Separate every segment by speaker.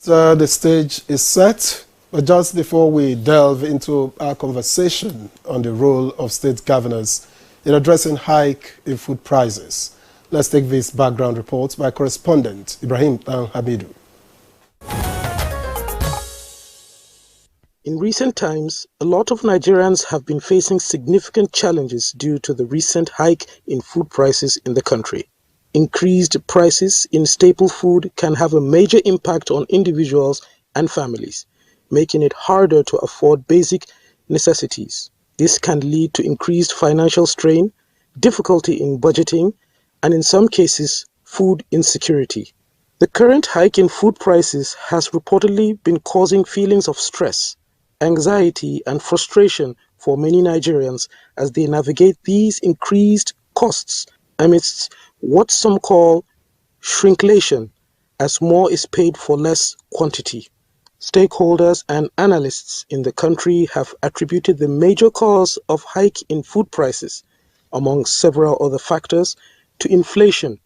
Speaker 1: The stage is set, but just before we delve into our conversation on the role of state governors in addressing hike in food prices, let's take this background report by correspondent Ibrahim Hamidu.
Speaker 2: In recent times, a lot of Nigerians have been facing significant challenges due to the recent hike in food prices in the country. Increased prices in staple food can have a major impact on individuals and families, making it harder to afford basic necessities. This can lead to increased financial strain, difficulty in budgeting, and in some cases, food insecurity. The current hike in food prices has reportedly been causing feelings of stress, anxiety, and frustration for many Nigerians as they navigate these increased costs amidst what some call shrinkflation, as more is paid for less quantity. Stakeholders and analysts in the country have attributed the major cause of hike in food prices, among several other factors, to inflation,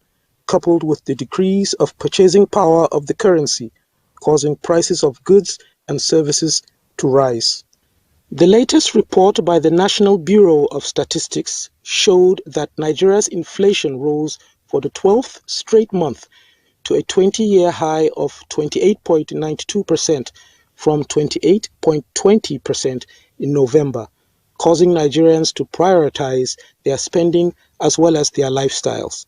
Speaker 2: coupled with the decrease of purchasing power of the currency, causing prices of goods and services to rise. The latest report by the National Bureau of Statistics showed that Nigeria's inflation rose for the 12th straight month to a 20-year high of 28.92% from 28.20% in November, causing Nigerians to prioritize their spending as well as their lifestyles.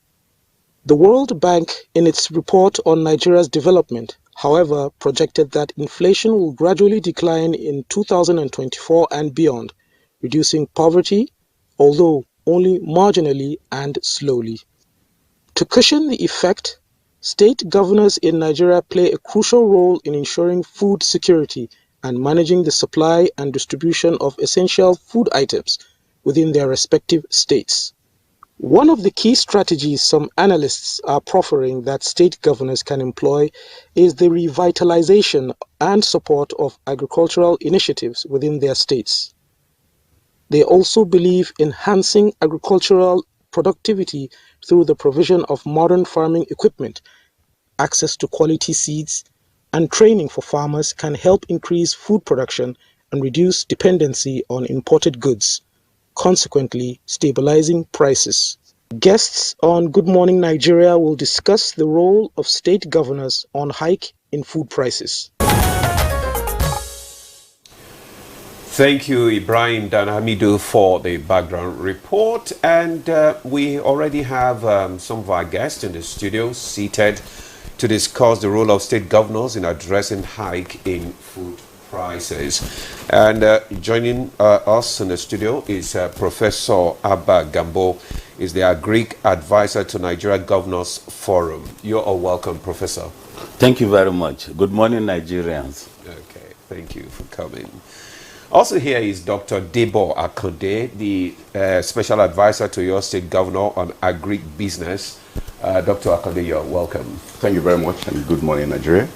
Speaker 2: The World Bank, in its report on Nigeria's development, however, projected that inflation will gradually decline in 2024 and beyond, reducing poverty, although only marginally and slowly. To cushion the effect, state governors in Nigeria play a crucial role in ensuring food security and managing the supply and distribution of essential food items within their respective states. One of the key strategies some analysts are proffering that state governors can employ is the revitalization and support of agricultural initiatives within their states. They also believe enhancing agricultural productivity through the provision of modern farming equipment, access to quality seeds, and training for farmers can help increase food production and reduce dependency on imported goods, consequently stabilizing prices. Guests on Good Morning Nigeria will discuss the role of state governors on hike in food prices.
Speaker 3: Thank you, Ibrahim Hamidu, for the background report. And we already have some of our guests in the studio seated to discuss the role of state governors in addressing hike in food prices. And joining us in the studio is Professor Abba Gambo, is the Agric Advisor to Nigeria Governors Forum. You're all welcome, Professor.
Speaker 4: Thank you very much. Good morning, Nigerians.
Speaker 3: Okay, thank you for coming. Also here is Dr. Debo Akande, the Special Advisor to your State Governor on Agric Business. Dr. Akande, you're welcome.
Speaker 5: Thank you very much, and good morning, Nigeria.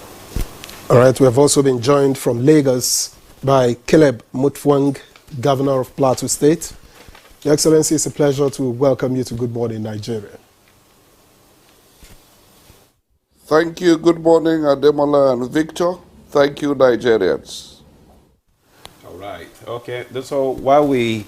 Speaker 1: All right, we have also been joined from Lagos by Caleb Mutfwang, Governor of Plateau State. Your Excellency, it's a pleasure to welcome you to Good Morning Nigeria.
Speaker 6: Thank you. Good morning, Ademola and Victor. Thank you, Nigerians.
Speaker 3: All right. Okay. So while we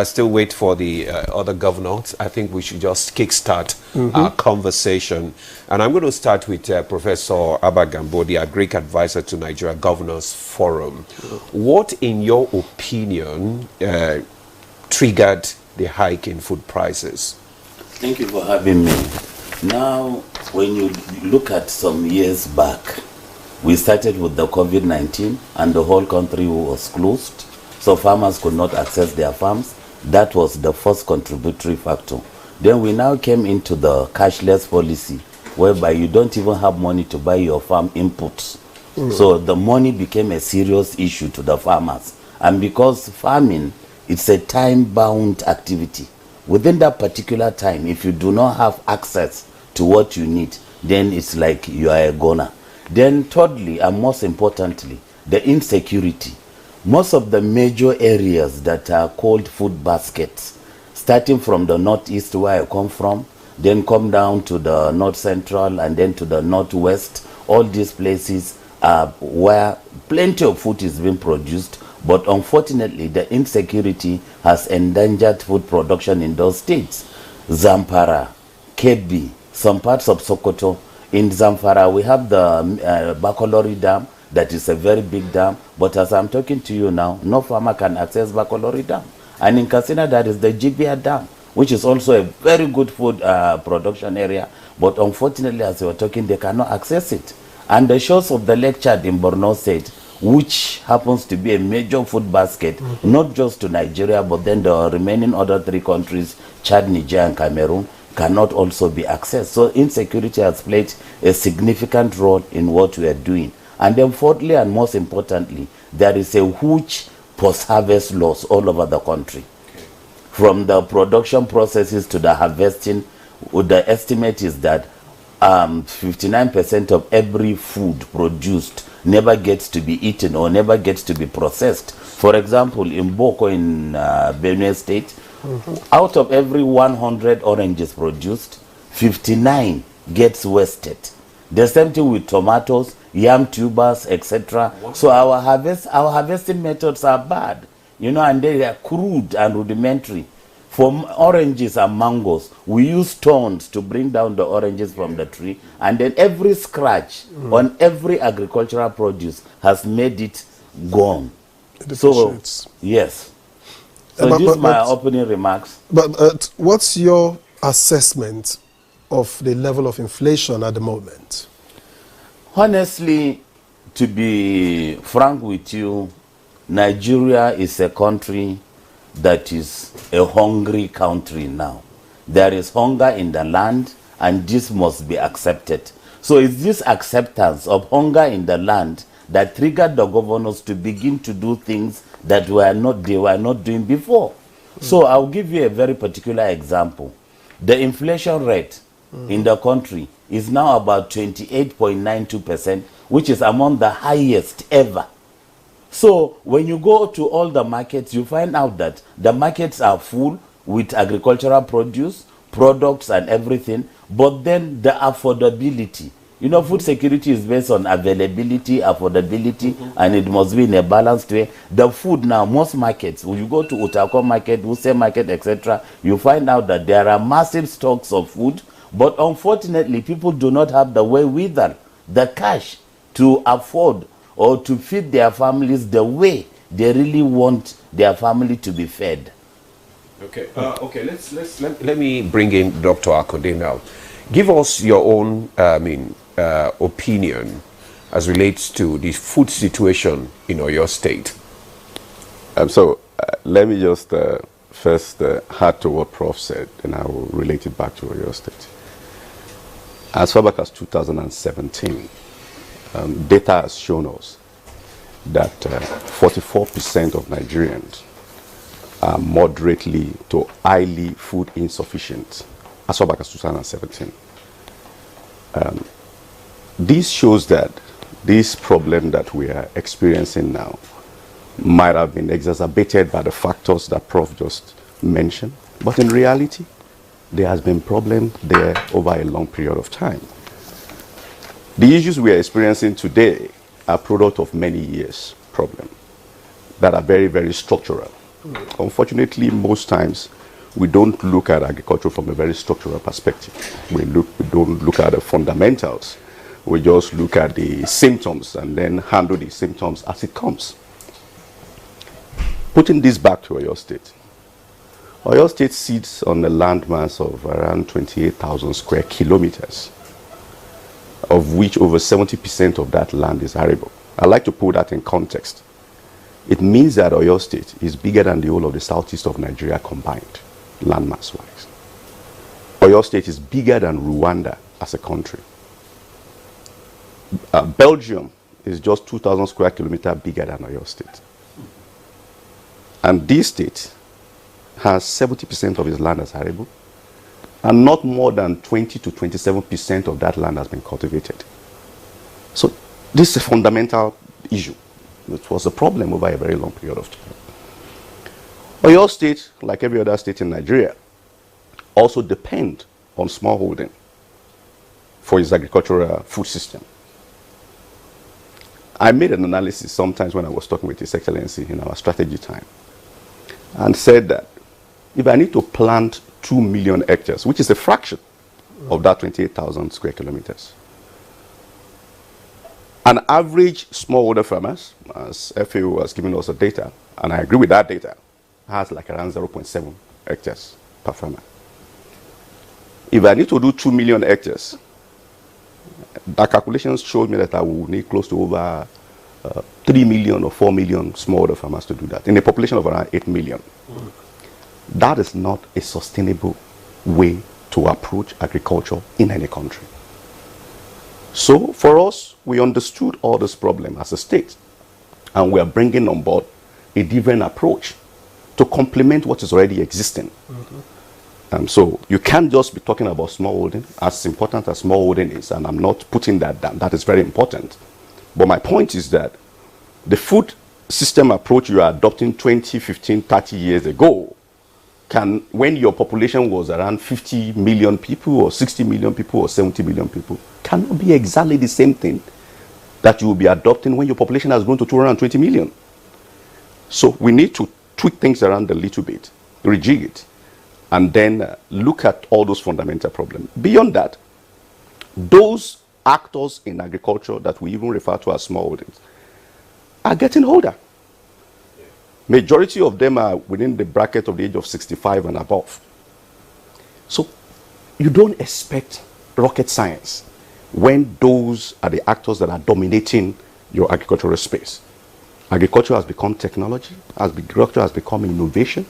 Speaker 3: still wait for the other governors, I think we should just kickstart our conversation. And I'm going to start with Professor Abba Gambo, the Agric Advisor to Nigeria Governors Forum. What, in your opinion, triggered the hike in food prices?
Speaker 4: Thank you for having me. Now, when you look at some years back, we started with the COVID-19 and the whole country was closed, so farmers could not access their farms. That was the first contributory factor. Then we now came into the cashless policy, whereby you don't even have money to buy your farm inputs. So the money became a serious issue to the farmers. And because farming, it's a time-bound activity. Within that particular time, if you do not have access to what you need, then it's like you are a goner. Then thirdly, and most importantly, the insecurity. Most of the major areas that are called food baskets, starting from the northeast where I come from, then come down to the north central and then to the northwest, all these places where plenty of food is being produced, but unfortunately the insecurity has endangered food production in those states. Zamfara, Kebbi, some parts of Sokoto. In Zamfara, we have the Bakolori Dam, that is a very big dam, but as I'm talking to you now, no farmer can access Bakolori Dam. And in Katsina, there is the Jibia Dam, which is also a very good food production area, but unfortunately, as we were talking, they cannot access it. And the shores of the Lake Chad in Borno State, which happens to be a major food basket, not just to Nigeria, but then the remaining other 3 countries, Chad, Niger, and Cameroon, cannot also be accessed. So insecurity has played a significant role in what we are doing. And then fourthly, and most importantly, there is a huge post-harvest loss all over the country. Okay. From the production processes to the harvesting, the estimate is that 59% of every food produced never gets to be eaten or never gets to be processed. For example, in Boko in Benue State, out of every 100 oranges produced, 59 gets wasted. The same thing with tomatoes, yam tubers, etc. So our harvesting methods are bad, you know, and they are crude and rudimentary. For oranges and mangoes, we use stones to bring down the oranges from the tree, and then every scratch on every agricultural produce has made it gone. So, yes. So these are my opening remarks.
Speaker 1: But what's your assessment of the level of inflation at the moment?
Speaker 4: Honestly, to be frank with you, Nigeria is a country that is a hungry country now. There is hunger in the land, and this must be accepted. So it's this acceptance of hunger in the land that triggered the governors to begin to do things that they were not doing before. So I'll give you a very particular example. The inflation rate in the country is now about 28.92%, which is among the highest ever. So when you go to all the markets, you find out that the markets are full with agricultural produce, products and everything, but then the affordability. You know, food security is based on availability, affordability, and it must be in a balanced way. The food now, most markets, when you go to Utako market, Wuse market, etc., you find out that there are massive stocks of food, but unfortunately, people do not have the wherewithal, the cash to afford or to feed their families the way they really want their family to be fed.
Speaker 3: Okay, let me bring in Dr. Akande now. Give us your own, opinion as relates to the food situation in Oyo State.
Speaker 5: Let me just first add to what Prof said, and I will relate it back to Oyo State. As far back as 2017, data has shown us that 44% of Nigerians are moderately to highly food insufficient, as far back as 2017. This shows that this problem that we are experiencing now might have been exacerbated by the factors that Prof just mentioned, but in reality, there has been problem there over a long period of time. The issues we are experiencing today are product of many years problem that are very, very structural. Unfortunately, most times we don't look at agriculture from a very structural perspective. We don't look at the fundamentals. We just look at the symptoms and then handle the symptoms as it comes. Putting this back to Oyo State. Oyo State sits on a landmass of around 28,000 square kilometers, of which over 70% of that land is arable. I'd like to put that in context. It means that Oyo State is bigger than the whole of the southeast of Nigeria combined, landmass-wise. Oyo State is bigger than Rwanda as a country. Belgium is just 2,000 square kilometers bigger than Oyo State. And this state has 70% of its land as arable, and not more than 20 to 27% of that land has been cultivated. So this is a fundamental issue. It was a problem over a very long period of time. Oyo State, like every other state in Nigeria, also depend on smallholding for its agricultural food system. I made an analysis sometimes when I was talking with His Excellency in our strategy time, and said that if I need to plant 2 million hectares, which is a fraction of that 28,000 square kilometers, an average smallholder farmers, as FAO has given us the data, and I agree with that data, has like around 0.7 hectares per farmer. If I need to do 2 million hectares, the calculations showed me that I will need close to over 3 million or 4 million smallholder farmers to do that in a population of around 8 million. That is not a sustainable way to approach agriculture in any country. So for us, we understood all this problem as a state, and we are bringing on board a different approach to complement what is already existing. So you can't just be talking about smallholding, as important as smallholding is, and I'm not putting that down. That is very important. But my point is that the food system approach you are adopting 20, 15, 30 years ago can, when your population was around 50 million people or 60 million people or 70 million people, cannot be exactly the same thing that you will be adopting when your population has grown to 220 million. So we need to tweak things around a little bit, rejig it, and then look at all those fundamental problems. Beyond that, those actors in agriculture that we even refer to as smallholdings are getting older. Majority of them are within the bracket of the age of 65 and above. So you don't expect rocket science when those are the actors that are dominating your agricultural space. Agriculture has become technology, agriculture has become innovation.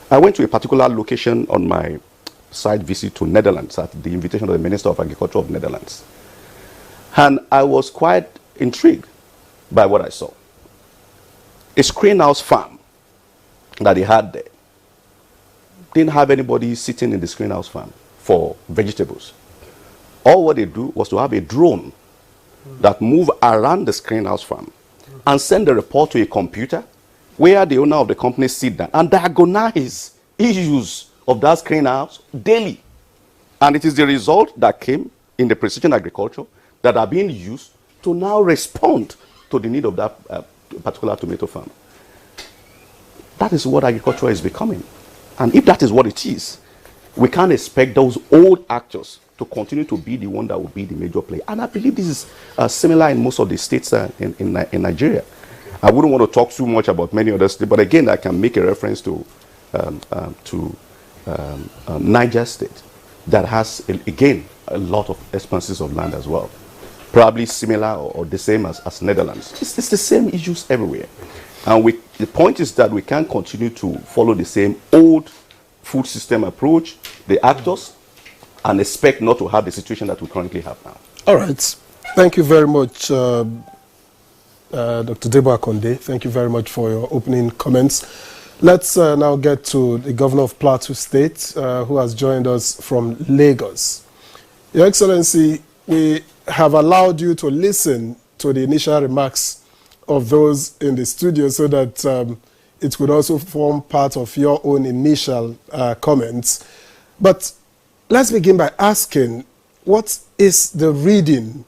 Speaker 5: I went to a particular location on my side visit to Netherlands at the invitation of the Minister of Agriculture of Netherlands. And I was quite intrigued by what I saw. A screenhouse farm that they had there didn't have anybody sitting in the screenhouse farm for vegetables. All what they do was to have a drone that move around the screenhouse farm and send the report to a computer where the owner of the company sit down and diagnose issues of that screenhouse daily. And it is the result that came in the precision agriculture that are being used to now respond to the need of that particular tomato farm. That is what agriculture is becoming. And if that is what it is, we can't expect those old actors to continue to be the one that will be the major player. And I believe this is similar in most of the states in Nigeria. I wouldn't want to talk too much about many other states, but again, I can make a reference to Niger State that has, again, a lot of expanses of land as well. Probably similar or the same as Netherlands. It's the same issues everywhere. And the point is that we can't continue to follow the same old food system approach, the actors, and expect not to have the situation that we currently have now.
Speaker 1: All right. Thank you very much, Dr. Debo Akonde. Thank you very much for your opening comments. Let's now get to the Governor of Plateau State, who has joined us from Lagos. Your Excellency, we have allowed you to listen to the initial remarks of those in the studio so that it would also form part of your own initial comments. But let's begin by asking, what is the reading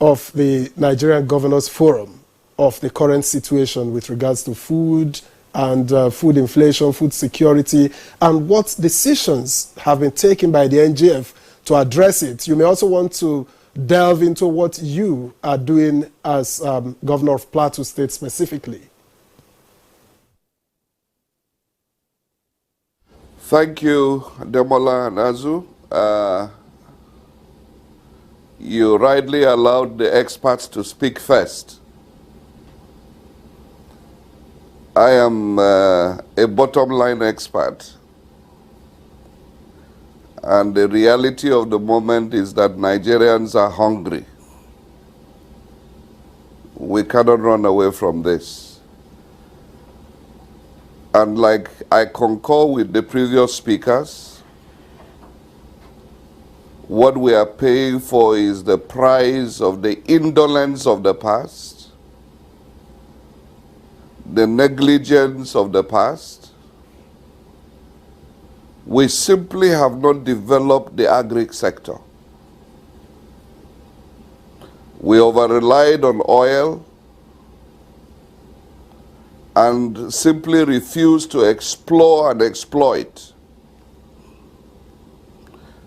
Speaker 1: of the Nigerian Governors Forum of the current situation with regards to food and food inflation, food security, and what decisions have been taken by the NGF to address it? You may also want to delve into what you are doing as Governor of Plateau State specifically.
Speaker 6: Thank you, Demola and Azu. You rightly allowed the experts to speak first. I am a bottom line expert. And the reality of the moment is that Nigerians are hungry. We cannot run away from this. And like I concur with the previous speakers, what we are paying for is the price of the indolence of the past, the negligence of the past. We simply have not developed the agri sector. We over-relied on oil and simply refused to explore and exploit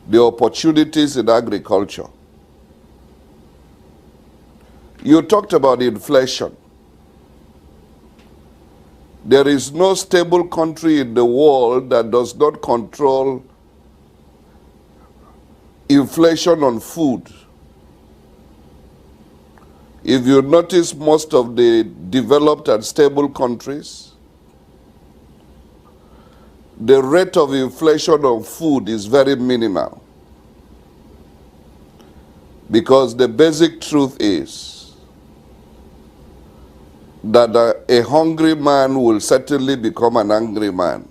Speaker 6: the opportunities in agriculture. You talked about inflation. There is no stable country in the world that does not control inflation on food. If you notice, most of the developed and stable countries, the rate of inflation on food is very minimal. Because the basic truth is that a hungry man will certainly become an angry man.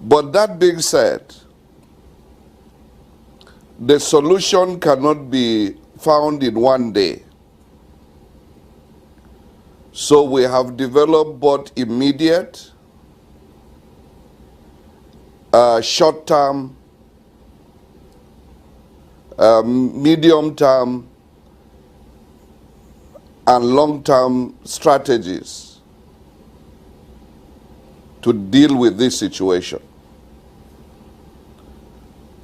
Speaker 6: But that being said, the solution cannot be found in one day. So we have developed both immediate, short-term, medium-term, and long-term strategies to deal with this situation.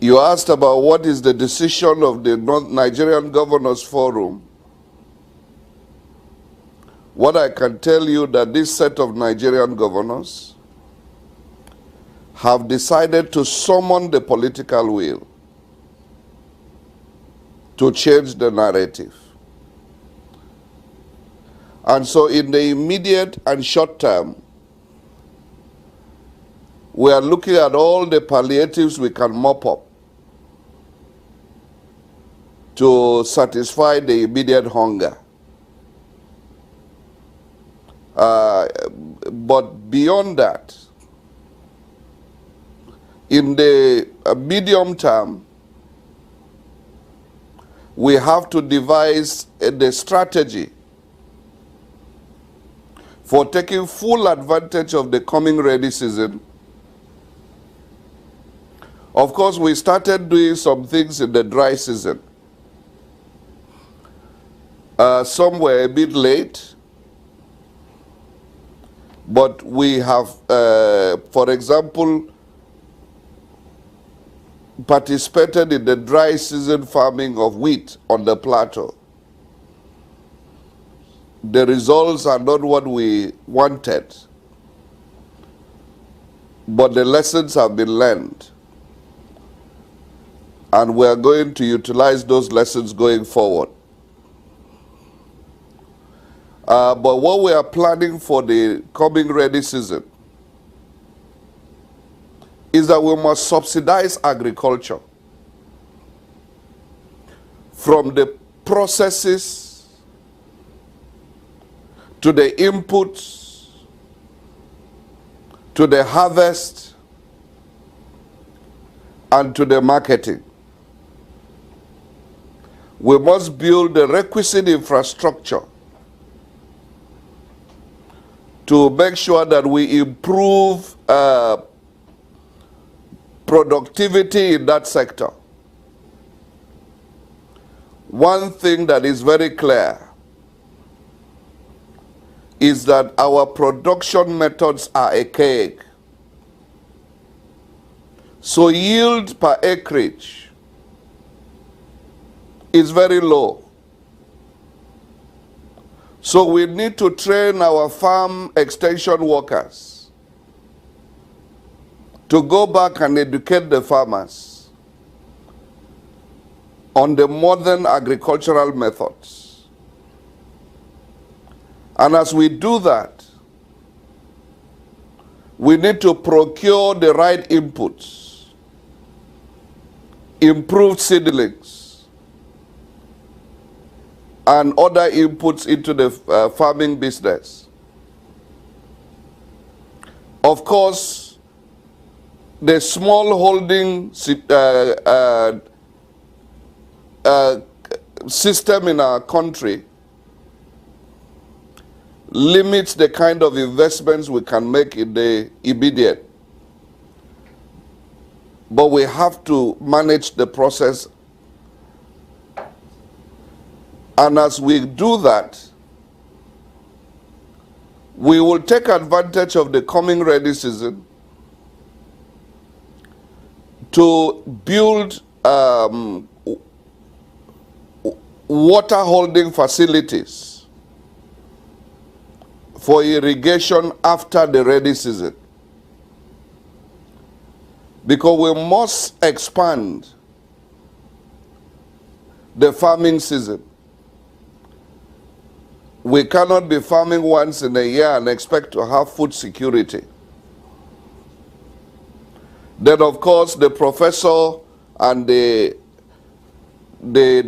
Speaker 6: You asked about what is the decision of the Nigerian Governors Forum. What I can tell you that this set of Nigerian governors have decided to summon the political will to change the narrative. And so in the immediate and short term, we are looking at all the palliatives we can mop up to satisfy the immediate hunger. But beyond that, in the medium term, we have to devise the strategy for taking full advantage of the coming rainy season. Of course, we started doing some things in the dry season. Some were a bit late, but we have, for example, participated in the dry season farming of wheat on the plateau. The results are not what we wanted, but the lessons have been learned. And we are going to utilize those lessons going forward. But what we are planning for the coming rainy season is that we must subsidize agriculture from the processes to the inputs, to the harvest, and to the marketing. We must build the requisite infrastructure to make sure that we improve productivity in that sector. One thing that is very clear is that our production methods are archaic. So yield per acreage is very low. So we need to train our farm extension workers to go back and educate the farmers on the modern agricultural methods. And as we do that, we need to procure the right inputs, improved seedlings, and other inputs into the farming business. Of course, the small holding system in our country limits the kind of investments we can make in the immediate. But we have to manage the process And as we do that, we will take advantage of the coming rainy season to build water holding facilities for irrigation after the rainy season. Because we must expand the farming season. We cannot be farming once in a year and expect to have food security. Then, of course, the professor and the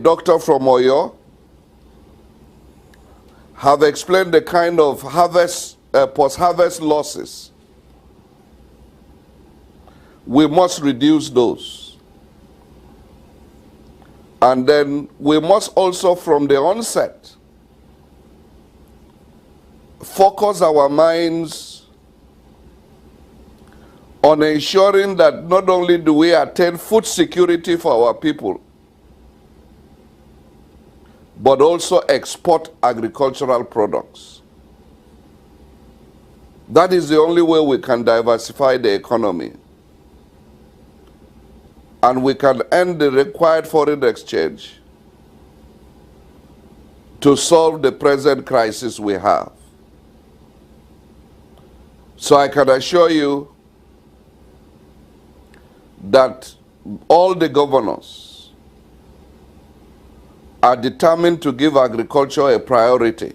Speaker 6: doctor from Oyo have explained the kind of harvest, post-harvest losses. We must reduce those. And then we must also, from the onset, focus our minds on ensuring that not only do we attain food security for our people, but also export agricultural products. That is the only way we can diversify the economy. And we can end the required foreign exchange to solve the present crisis we have. So I can assure you that all the governors are determined to give agriculture a priority.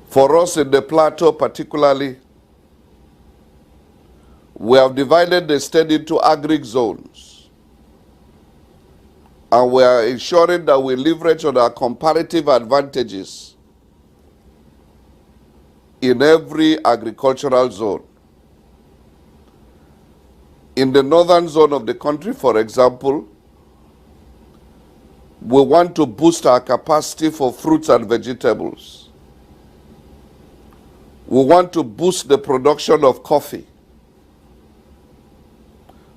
Speaker 6: For us in the plateau particularly, we have divided the state into agric zones. And we are ensuring that we leverage on our comparative advantages in every agricultural zone. In the northern zone of the country, for example, we want to boost our capacity for fruits and vegetables. We want to boost the production of coffee.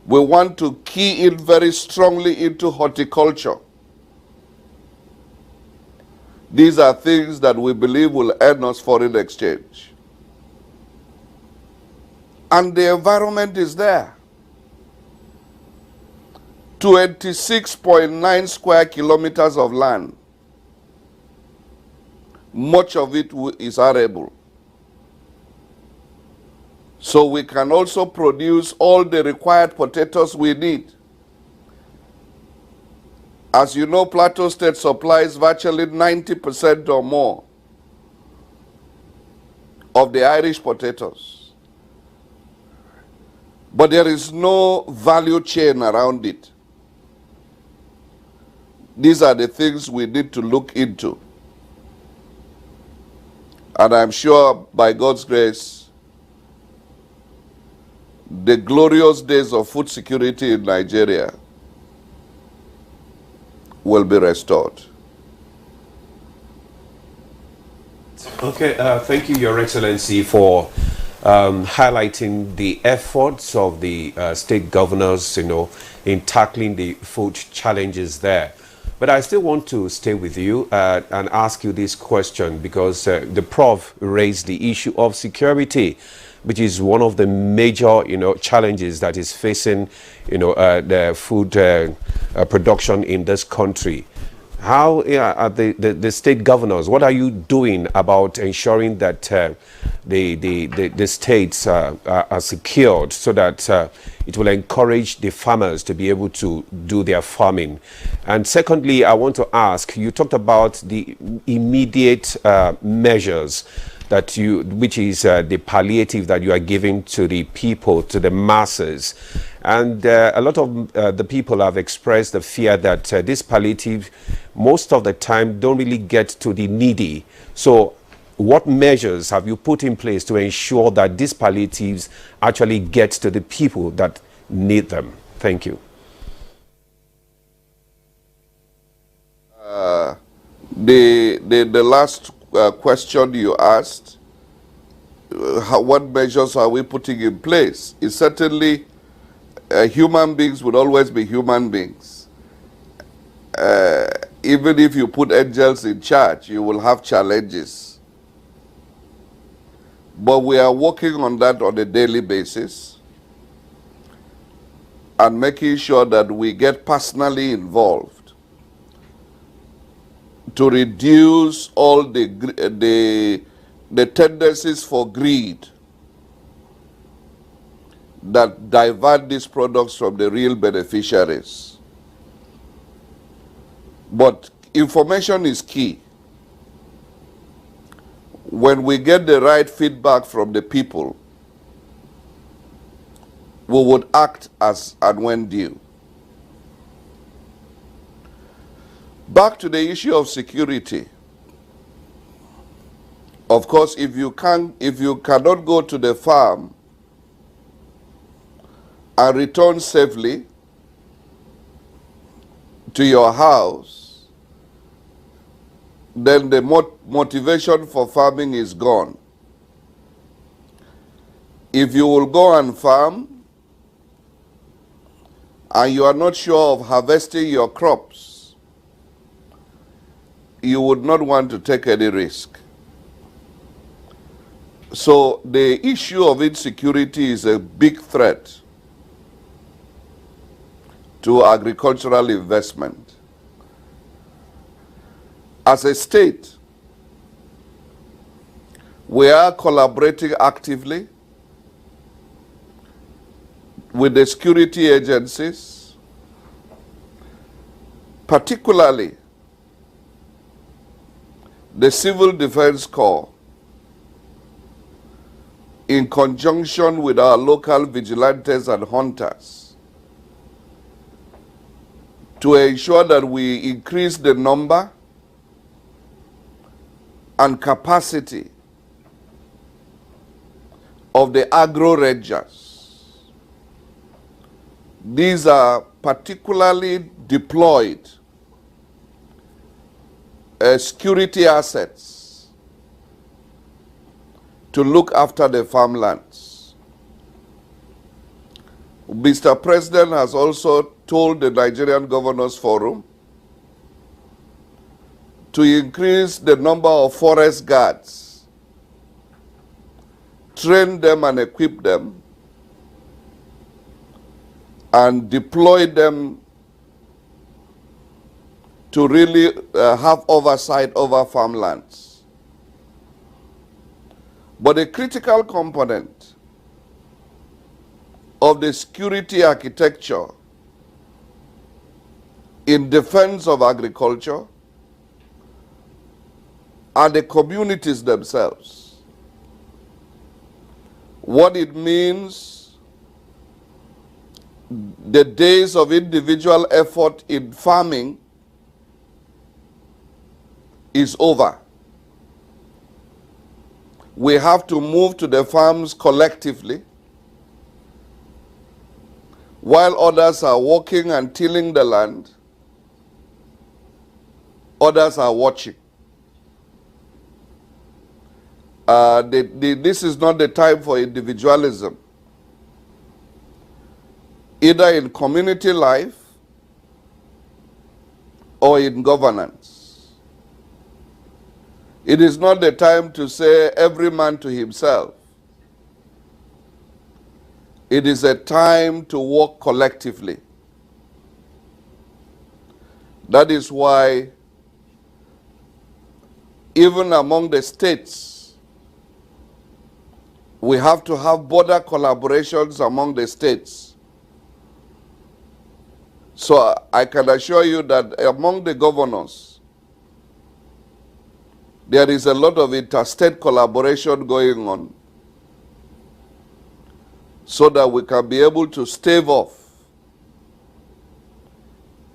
Speaker 6: We want to key in very strongly into horticulture. These are things that we believe will earn us foreign exchange. And the environment is there. 26.9 square kilometers of land. Much of it is arable. So we can also produce all the required potatoes we need. As you know, Plateau State supplies virtually 90% or more of the Irish potatoes. But there is no value chain around it. These are the things we need to look into. And I'm sure by God's grace, the glorious days of food security in Nigeria will be restored.
Speaker 3: Okay, thank you, Your Excellency, for highlighting the efforts of the state governors, in tackling the food challenges there. But I still want to stay with you and ask you this question, because the Prof raised the issue of security, which is one of the major, challenges that is facing, the food production in this country. How are the state governors, what are you doing about ensuring that the states are secured so that it will encourage the farmers to be able to do their farming? And secondly, I want to ask, you talked about the immediate measures which is the palliative that you are giving to the people, to the masses. And a lot of the people have expressed the fear that this palliative, most of the time, don't really get to the needy. So what measures have you put in place to ensure that these palliatives actually get to the people that need them? Thank you.
Speaker 6: The last question you asked, what measures are we putting in place? Is certainly human beings will always be human beings. even if you put angels in charge, you will have challenges. But we are working on that on a daily basis and making sure that we get personally involved to reduce all the tendencies for greed that divert these products from the real beneficiaries. But information is key. When we get the right feedback from the people, we would act as and when due. Back to the issue of security. Of course, if you cannot go to the farm and return safely to your house, then the motivation for farming is gone. If you will go and farm and you are not sure of harvesting your crops, you would not want to take any risk. So the issue of insecurity is a big threat to agricultural investment. As a state, we are collaborating actively with the security agencies, particularly the Civil Defense Corps, in conjunction with our local vigilantes and hunters, to ensure that we increase the number and capacity of the agro rangers. These are particularly deployed security assets to look after the farmlands. Mr. President has also told the Nigerian Governors Forum to increase the number of forest guards, train them and equip them, and deploy them to really have oversight over farmlands. But a critical component of the security architecture in defense of agriculture are the communities themselves. What it means, the days of individual effort in farming is over. We have to move to the farms collectively, while others are working and tilling the land, others are watching. This is not the time for individualism, either in community life or in governance. It is not the time to say every man to himself. It is a time to work collectively. That is why even among the states, we have to have border collaborations among the states. So I can assure you that among the governors, there is a lot of interstate collaboration going on so that we can be able to stave off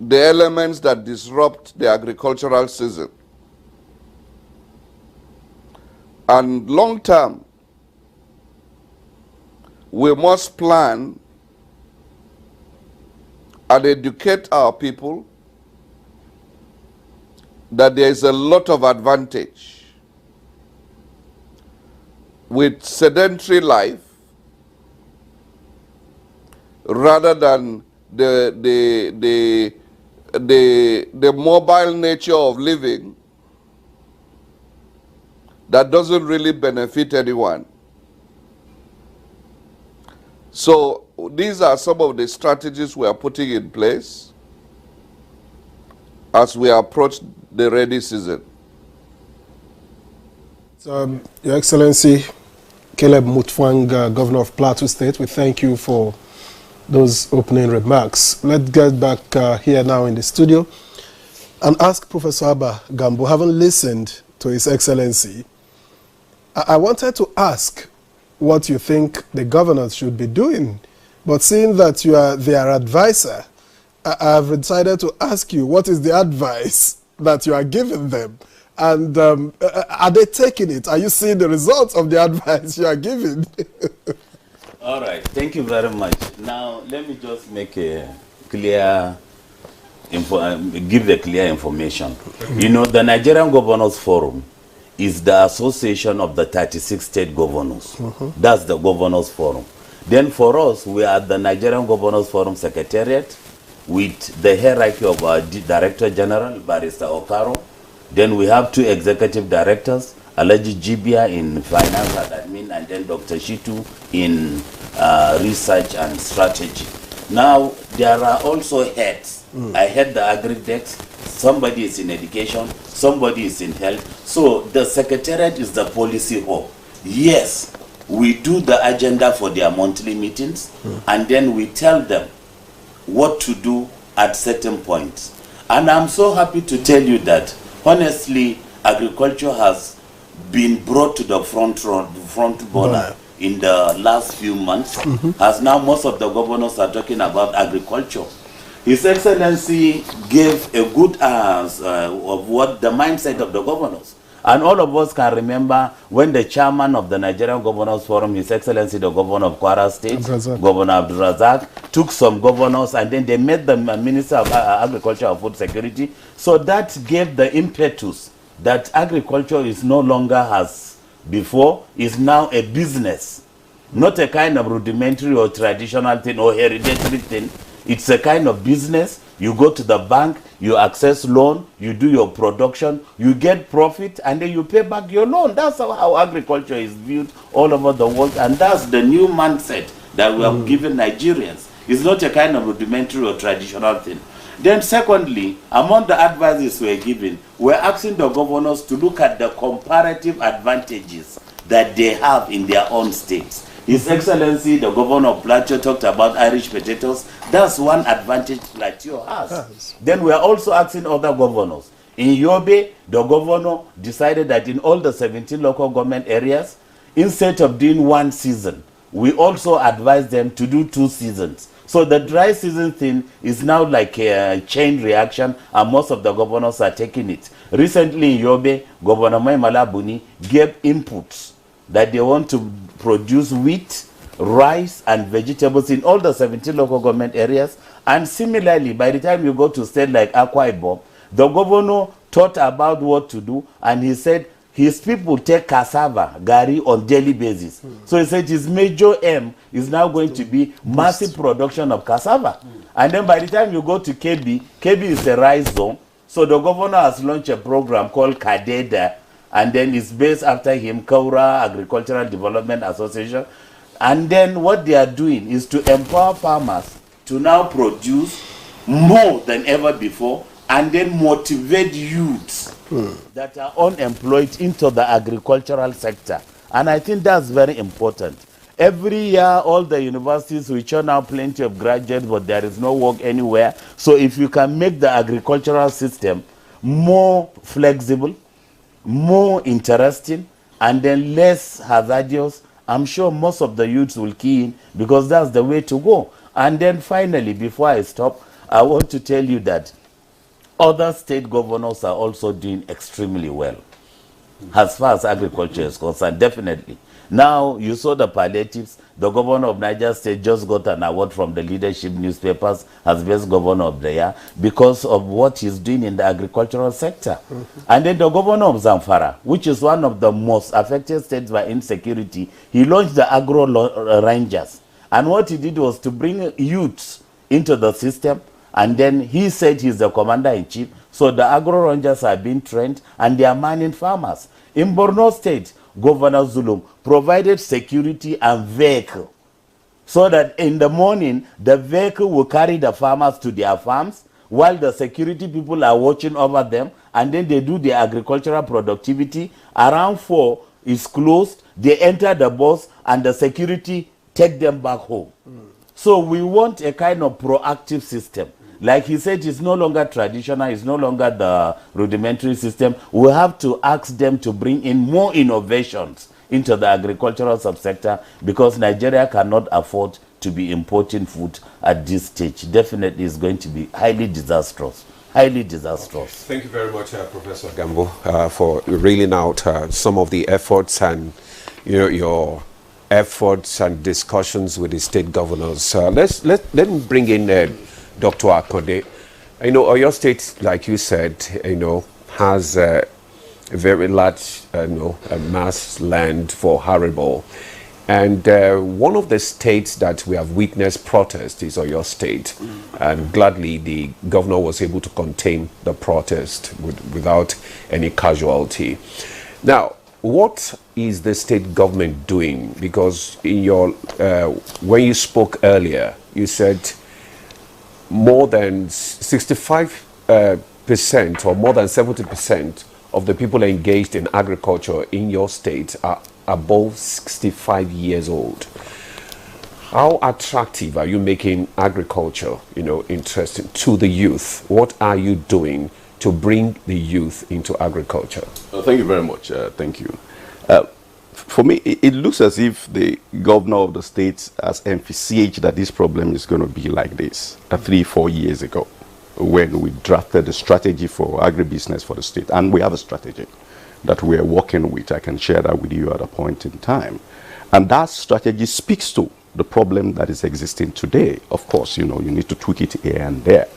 Speaker 6: the elements that disrupt the agricultural season. And long term, we must plan and educate our people that there is a lot of advantage with sedentary life rather than the the mobile nature of living that doesn't really benefit anyone. So these are some of the strategies we are putting in place as we approach the rainy season.
Speaker 1: So, Your Excellency, Caleb Mutfwang, Governor of Plateau State, we thank you for those opening remarks. Let's get back here now in the studio and ask Professor Abba Gambo, having listened to His Excellency, I wanted to ask what you think the governors should be doing, but seeing that you are their advisor, I have decided to ask you, what is the advice that you are giving them? And are they taking it? Are you seeing the results of the advice you are giving?
Speaker 4: All right, thank you very much. Now, let me just make a clear, give the clear information. You know, the Nigerian Governors Forum is the association of the 36 state governors. That's the Governors Forum. Then for us, we are the Nigerian Governors Forum Secretariat with the hierarchy of our Director General, Barrister Okaro. Then we have 2 executive directors, Alaji Jibia in finance and admin, and then Dr. Shitu in research and strategy. Now, there are also heads. I head the agri-dex, somebody is in education, somebody is in health. So the secretariat is the policy hub. Yes, we do the agenda for their monthly meetings, and then we tell them what to do at certain points. And I'm so happy to tell you that, honestly, agriculture has been brought to the front border in the last few months, as now most of the governors are talking about agriculture. His Excellency gave a good of what the mindset of the governors. And all of us can remember when the chairman of the Nigerian Governors Forum, His Excellency the Governor of Kwara State, Governor Abdul Razak, took some governors and then they met the Minister of Agriculture and Food Security. So that gave the impetus that agriculture is no longer as before, is now a business. Not a kind of rudimentary or traditional thing or hereditary thing. It's a kind of business. You go to the bank, you access loan, you do your production, you get profit, and then you pay back your loan. That's how agriculture is viewed all over the world, and that's the new mindset that we have given Nigerians. It's not a kind of rudimentary or traditional thing. Then secondly, among the advices we're giving, we're asking the governors to look at the comparative advantages that they have in their own states. His Excellency, the Governor of Plateau, talked about Irish potatoes. That's one advantage Plateau has. Yes. Then we are also asking other governors. In Yobe, the governor decided that in all the 17 local government areas, instead of doing 1 season, we also advise them to do 2 seasons. So the dry season thing is now like a chain reaction, and most of the governors are taking it. Recently in Yobe, Governor Maimala Buni gave inputs that they want to produce wheat, rice, and vegetables in all the 17 local government areas. And similarly, by the time you go to state like Akwa Ibom, the governor thought about what to do, and he said his people take cassava, gari, on daily basis. So he said his major aim is now going to be massive production of cassava. And then by the time you go to Kebbi, Kebbi is a rice zone. So the governor has launched a program called Kadeda, and then it's based after him, Kaura Agricultural Development Association. And then what they are doing is to empower farmers to now produce more than ever before, and then motivate youths that are unemployed into the agricultural sector. And I think that's very important. Every year, all the universities, we churn out plenty of graduates, but there is no work anywhere. So if you can make the agricultural system more flexible, more interesting, and then less hazardous, I'm sure most of the youths will key in, because that's the way to go. And then finally, before I stop, I want to tell you that other state governors are also doing extremely well as far as agriculture is concerned, definitely. Now, you saw the palliatives. The governor of Niger State just got an award from the leadership newspapers as best governor of the year because of what he's doing in the agricultural sector. And then the governor of Zamfara, which is one of the most affected states by insecurity, he launched the Agro Rangers. And what he did was to bring youths into the system, And then he said he's the commander-in-chief. So the agro rangers are being trained and they are manning farmers. In Borno State, Governor Zulum provided security and vehicle so that in the morning, the vehicle will carry the farmers to their farms while the security people are watching over them, and then they do the agricultural productivity. Around 4 is closed, they enter the bus and the security take them back home. So we want a kind of proactive system. Like he said, it's no longer traditional, it's no longer the rudimentary system. We have to ask them to bring in more innovations into the agricultural subsector, because Nigeria cannot afford to be importing food at this stage. Definitely is going to be highly disastrous. Highly disastrous.
Speaker 3: Thank you very much, Professor Gambo, for reeling out some of the efforts and your efforts and discussions with the state governors. Let me bring in Dr. Akode. Oyo State, like you said, has a very large, mass land for arable. And one of the states that we have witnessed protest is Oyo State. And gladly, the governor was able to contain the protest without any casualty. Now, what is the state government doing? Because in your when you spoke earlier, you said more than 65% or more than 70% of the people engaged in agriculture in your state are above 65 years old. How attractive are you making agriculture, interesting to the youth? What are you doing to bring the youth into agriculture?
Speaker 5: Thank you very much. Thank you. For me, it looks as if the governor of the state has emphasized that this problem is going to be like this 3-4 years ago, when we drafted the strategy for agribusiness for the state. And we have a strategy that we are working with. I can share that with you at a point in time. And that strategy speaks to the problem that is existing today. Of course, you need to tweak it here and there.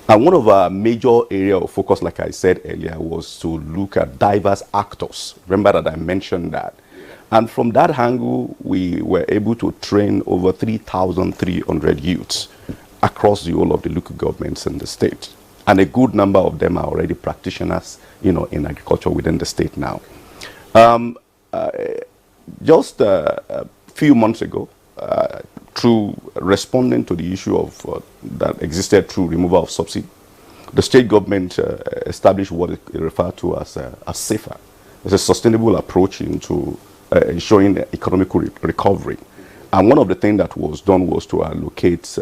Speaker 5: And one of our major area of focus, like I said earlier, was to look at diverse actors. Remember that I mentioned that. And from that angle, we were able to train over 3,300 youths across the whole of the local governments in the state. And a good number of them are already practitioners, in agriculture within the state now. Just a few months ago, through responding to the issue of that existed through removal of subsidy, the state government established what it referred to as SAFER. It's a sustainable approach into ensuring economic recovery. And one of the things that was done was to allocate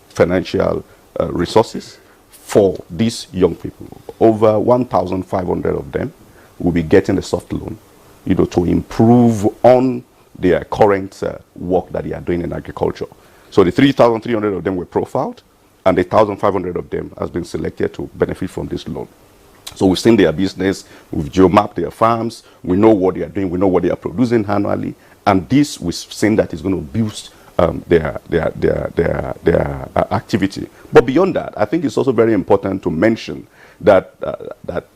Speaker 5: financial resources for these young people. Over 1,500 of them will be getting a soft loan, to improve on their current work that they are doing in agriculture. So the 3,300 of them were profiled, and the 1,500 of them has been selected to benefit from this loan. So we've seen their business, we've geo-mapped their farms, we know what they are doing, we know what they are producing annually, and this we've seen that is going to boost their activity. But beyond that, I think it's also very important to mention that that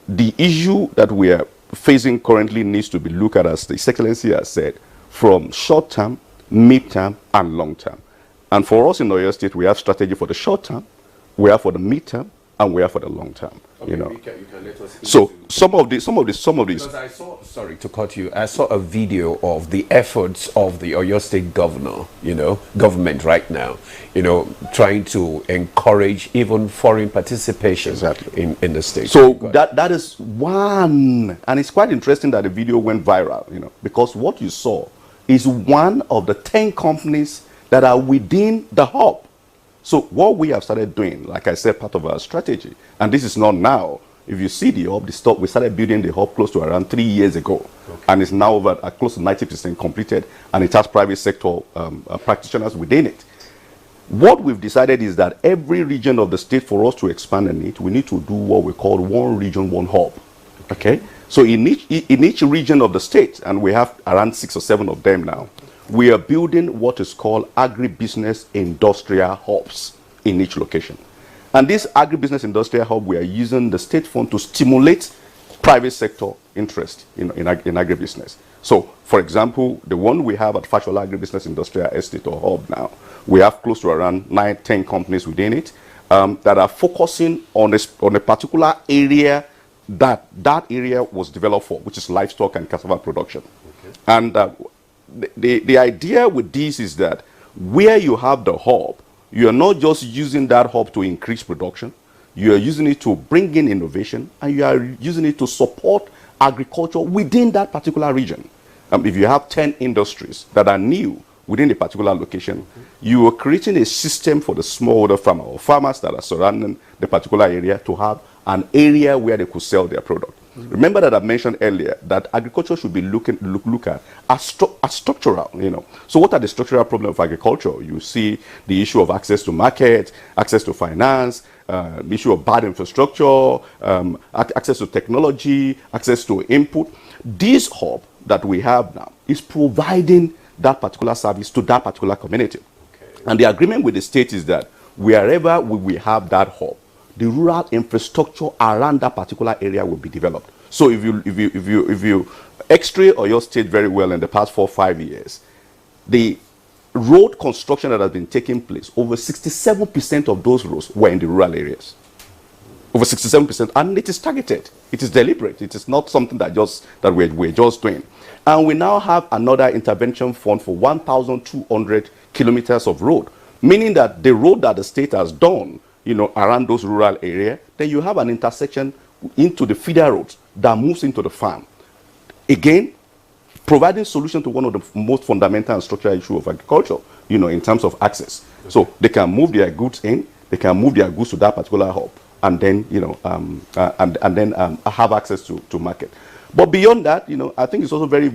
Speaker 5: the issue that we are facing currently needs to be looked at, as the Excellency has said, from short-term, mid-term, and long-term. And for us in Oyo State, we have strategy for the short-term, we have for the mid-term, and we are for the long term. Okay, you can let us so some of these. Because
Speaker 3: I saw, sorry to cut you, I saw a video of the efforts of the Oyo State governor, government right now, trying to encourage even foreign participation in the state.
Speaker 5: So that is one, and it's quite interesting that the video went viral, because what you saw is one of the 10 companies that are within the hub. So what we have started doing, like I said, part of our strategy, and this is not now. If you see the hub, we started building the hub close to around 3 years ago, and it's now over close to 90% completed, and it has private sector practitioners within it. What we've decided is that every region of the state, for us to expand in it, we need to do what we call one region, one hub. Okay? So in each region of the state, and we have around 6 or 7 of them now, we are building what is called agribusiness industrial hubs in each location. And this agribusiness industrial hub, we are using the state fund to stimulate private sector interest in agribusiness. So, for example, the one we have at Fashola Agribusiness Industrial Estate or Hub now, we have close to around 9-10 companies within it that are focusing on a particular area that area was developed for, which is livestock and cassava production. Okay. And the idea with this is that where you have the hub, you are not just using that hub to increase production, you are using it to bring in innovation, and you are using it to support agriculture within that particular region. If you have 10 industries that are new within a particular location, you are creating a system for the smallholder farmer or farmers that are surrounding the particular area to have an area where they could sell their product. Remember that I mentioned earlier that agriculture should be looked at as structural, So what are the structural problems of agriculture? You see the issue of access to market, access to finance, issue of bad infrastructure, access to technology, access to input. This hub that we have now is providing that particular service to that particular community. Okay. And the agreement with the state is that wherever we have that hub, the rural infrastructure around that particular area will be developed. So if you x-ray Oyo State very well in the past 4 or 5 years, the road construction that has been taking place, over 67% of those roads were in the rural areas. Over 67%, and it is targeted. It is deliberate. It is not something that we're just doing. And we now have another intervention fund for 1,200 kilometers of road, meaning that the road that the state has done, around those rural areas, then you have an intersection into the feeder roads that moves into the farm. Again, providing solution to one of the most fundamental and structural issues of agriculture, in terms of access. Okay. So they can move their goods in, they can move their goods to that particular hub, and then, have access to market. But beyond that, I think it's also very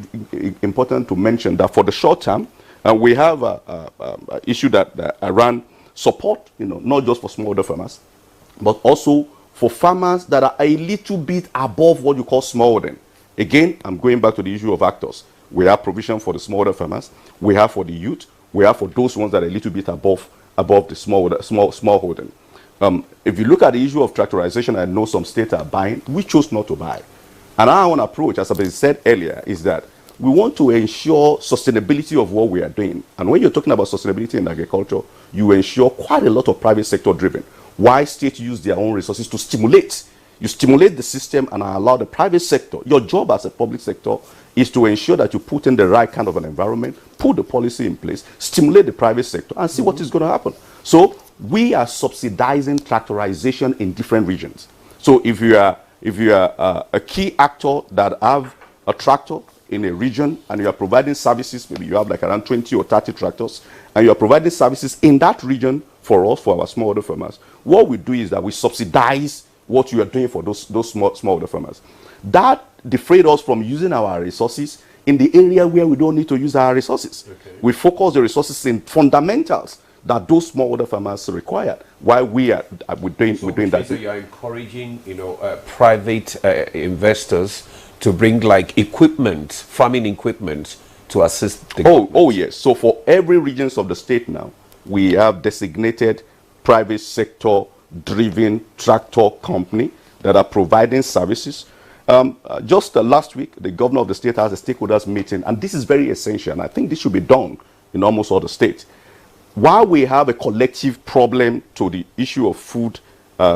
Speaker 5: important to mention that for the short term, we have an issue that around support, not just for smallholder farmers, but also for farmers that are a little bit above what you call smallholding. Again, I'm going back to the issue of actors. We have provision for the smallholder farmers, we have for the youth, we have for those ones that are a little bit above the smallholding. If you look at the issue of tractorization, I know some states are buying. We chose not to buy. And our own approach, as I said earlier, is that we want to ensure sustainability of what we are doing. And when you're talking about sustainability in agriculture, you ensure quite a lot of private sector driven. Why states use their own resources to stimulate? You stimulate the system and allow the private sector. Your job as a public sector is to ensure that you put in the right kind of an environment, put the policy in place, stimulate the private sector, and see what is going to happen. So we are subsidizing tractorization in different regions. So if you are a key actor that have a tractor in a region and you are providing services, maybe you have like around 20 or 30 tractors, and you are providing services in that region for us, for our smallholder farmers, what we do is that we subsidize what you are doing for those smallholder farmers. That defrayed us from using our resources in the area where we don't need to use our resources. Okay. We focus the resources in fundamentals that those smallholder farmers require. While we're doing that.
Speaker 3: So you are encouraging, private investors to bring like equipment, farming equipment, to assist the
Speaker 5: Oh yes. So for every regions of the state now, we have designated private sector driven tractor company that are providing services. Just last week, the governor of the state has a stakeholders meeting, and this is very essential, and I think this should be done in almost all the states. While we have a collective problem to the issue of food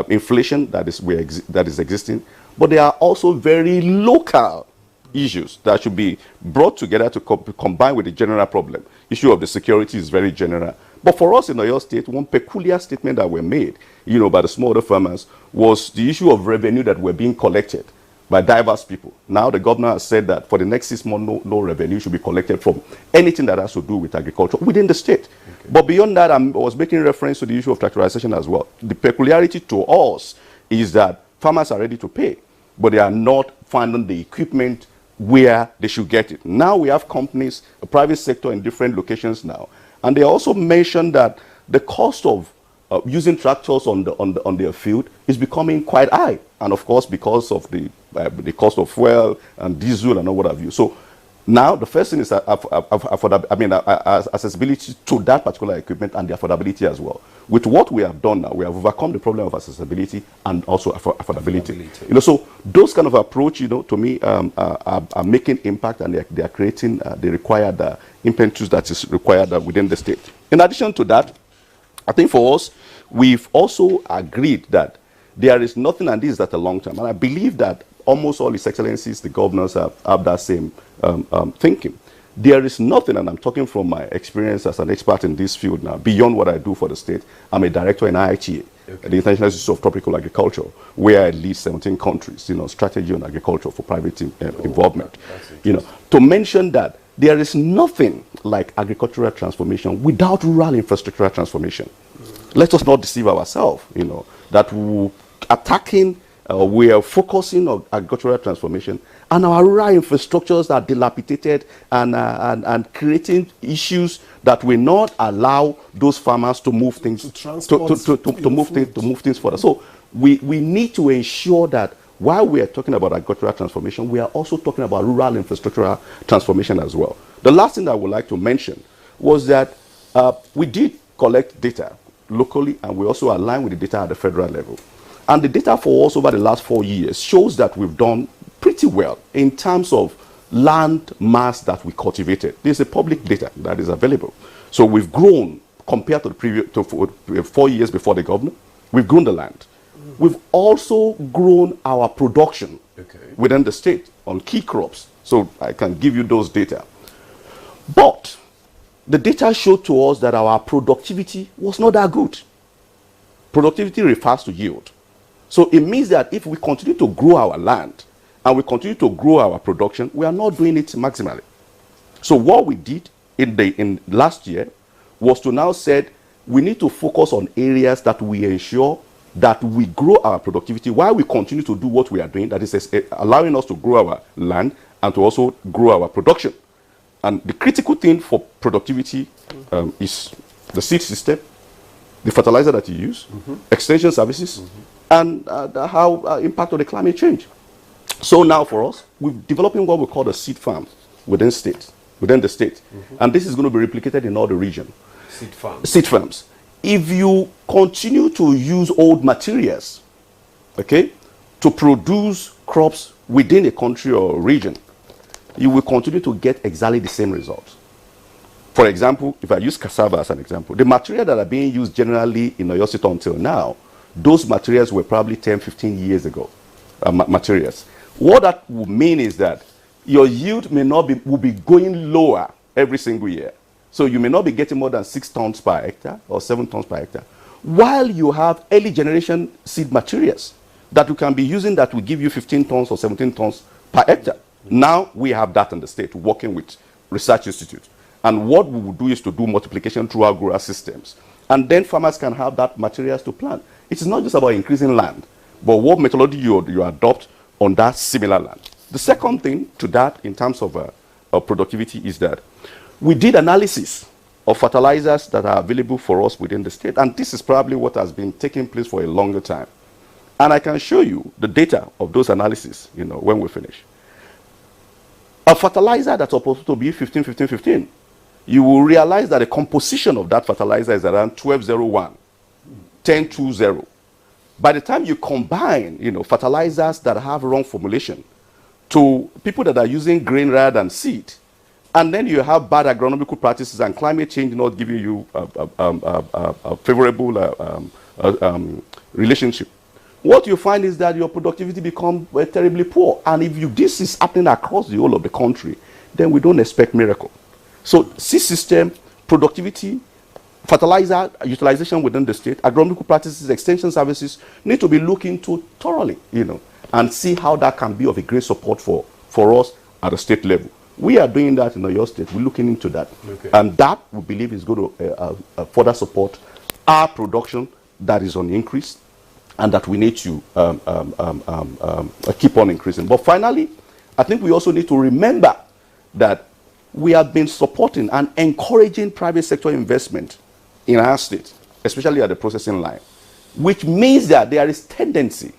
Speaker 5: inflation that is existing, but there are also very local issues that should be brought together to combine with the general problem. Issue of the security is very general. But for us in Oyo State, one peculiar statement that were made, by the smallholder farmers was the issue of revenue that were being collected by diverse people. Now the governor has said that for the next 6 months, no revenue should be collected from anything that has to do with agriculture within the state. Okay. But beyond that, I was making reference to the issue of tractorization as well. The peculiarity to us is that farmers are ready to pay, but they are not finding the equipment where they should get it. Now we have companies, a private sector in different locations now, and they also mentioned that the cost of using tractors on their field is becoming quite high, and of course because of the cost of fuel and diesel and all what have you. So Now, the first thing is accessibility to that particular equipment and the affordability as well. With what we have done now, we have overcome the problem of accessibility and also affordability. You know, so those kind of approach, you know, to me, are making impact, and they are creating the required impetus that is required within the state. In addition to that, I think for us, we've also agreed that there is nothing, and this is at a long term, and I believe that almost all His Excellencies, the governors, have that same thinking. There is nothing, and I'm talking from my experience as an expert in this field now, beyond what I do for the state. I'm a director in IITA, the International Institute of Tropical Agriculture, where I lead 17 countries, you know, strategy on agriculture for private involvement. You know, to mention that there is nothing like agricultural transformation without rural infrastructural transformation. Let us not deceive ourselves, you know, that we are focusing on agricultural transformation, and our rural infrastructures are dilapidated and creating issues that will not allow those farmers to move things to move things further. So we need to ensure that while we are talking about agricultural transformation, we are also talking about rural infrastructural transformation as well. The last thing I would like to mention was that we did collect data locally, and we also align with the data at the federal level. And the data for us over the last 4 years shows that we've done pretty well in terms of land mass that we cultivated. There's a public data that is available. So we've grown compared to the previous 4 years before the governor. We've grown the land. We've also grown our production within the state on key crops. So I can give you those data. But the data showed to us that our productivity was not that good. Productivity refers to yield. So it means that if we continue to grow our land and we continue to grow our production, we are not doing it maximally. So what we did in last year was to now said we need to focus on areas that we ensure that we grow our productivity while we continue to do what we are doing, that is allowing us to grow our land and to also grow our production. And the critical thing for productivity is the seed system, the fertilizer that you use, extension services, and how impact of the climate change. So now for us, we're developing what we call the seed farm within the state. And this is going to be replicated in all the region. Seed farms. If you continue to use old materials, to produce crops within a country or region, you will continue to get exactly the same results. For example, if I use cassava as an example, the material that are being used generally in Oyo State until now, those materials were probably 10, 15 years ago materials. What that will mean is that your yield will be going lower every single year. So you may not be getting more than 6 tons per hectare or 7 tons per hectare, while you have early generation seed materials that you can be using that will give you 15 tons or 17 tons per hectare. Now we have that in the state, working with research institutes. And what we will do is to do multiplication through our grower systems. And then farmers can have that materials to plant. It is not just about increasing land, but what methodology you adopt on that similar land. The second thing to that in terms of productivity is that we did analysis of fertilizers that are available for us within the state. And this is probably what has been taking place for a longer time. And I can show you the data of those analyses, when we finish. A fertilizer that's supposed to be 15, 15, 15, you will realize that the composition of that fertilizer is around 1201, 1020. By the time you combine, fertilizers that have wrong formulation to people that are using grain rather than seed, and then you have bad agronomical practices and climate change not giving you a favorable relationship, what you find is that your productivity becomes terribly poor. And if this is happening across the whole of the country, then we don't expect miracle. So seed system, productivity, fertilizer utilization within the state, agronomical practices, extension services need to be looked into thoroughly, and see how that can be of a great support for us at the state level. We are doing that in Oyo State. We're looking into that. And that, we believe, is going to further support our production that is on the increase and that we need to keep on increasing. But finally, I think we also need to remember that we have been supporting and encouraging private sector investment in our state, especially at the processing line, which means that there is tendency,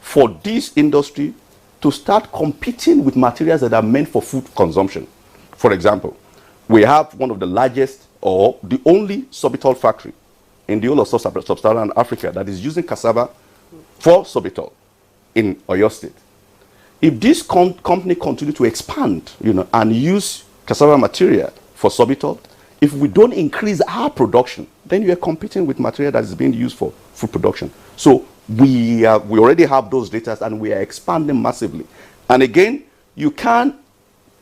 Speaker 5: for this industry to start competing with materials that are meant for food consumption. For example, we have one of the largest or the only sorbitol factory in the whole of sub-Saharan Africa that is using cassava for sorbitol in Oyo State. If this company continue to expand, and use cassava material for sorbitol, if we don't increase our production, then you are competing with material that is being used for food production. So we already have those data and we are expanding massively. And again, you can't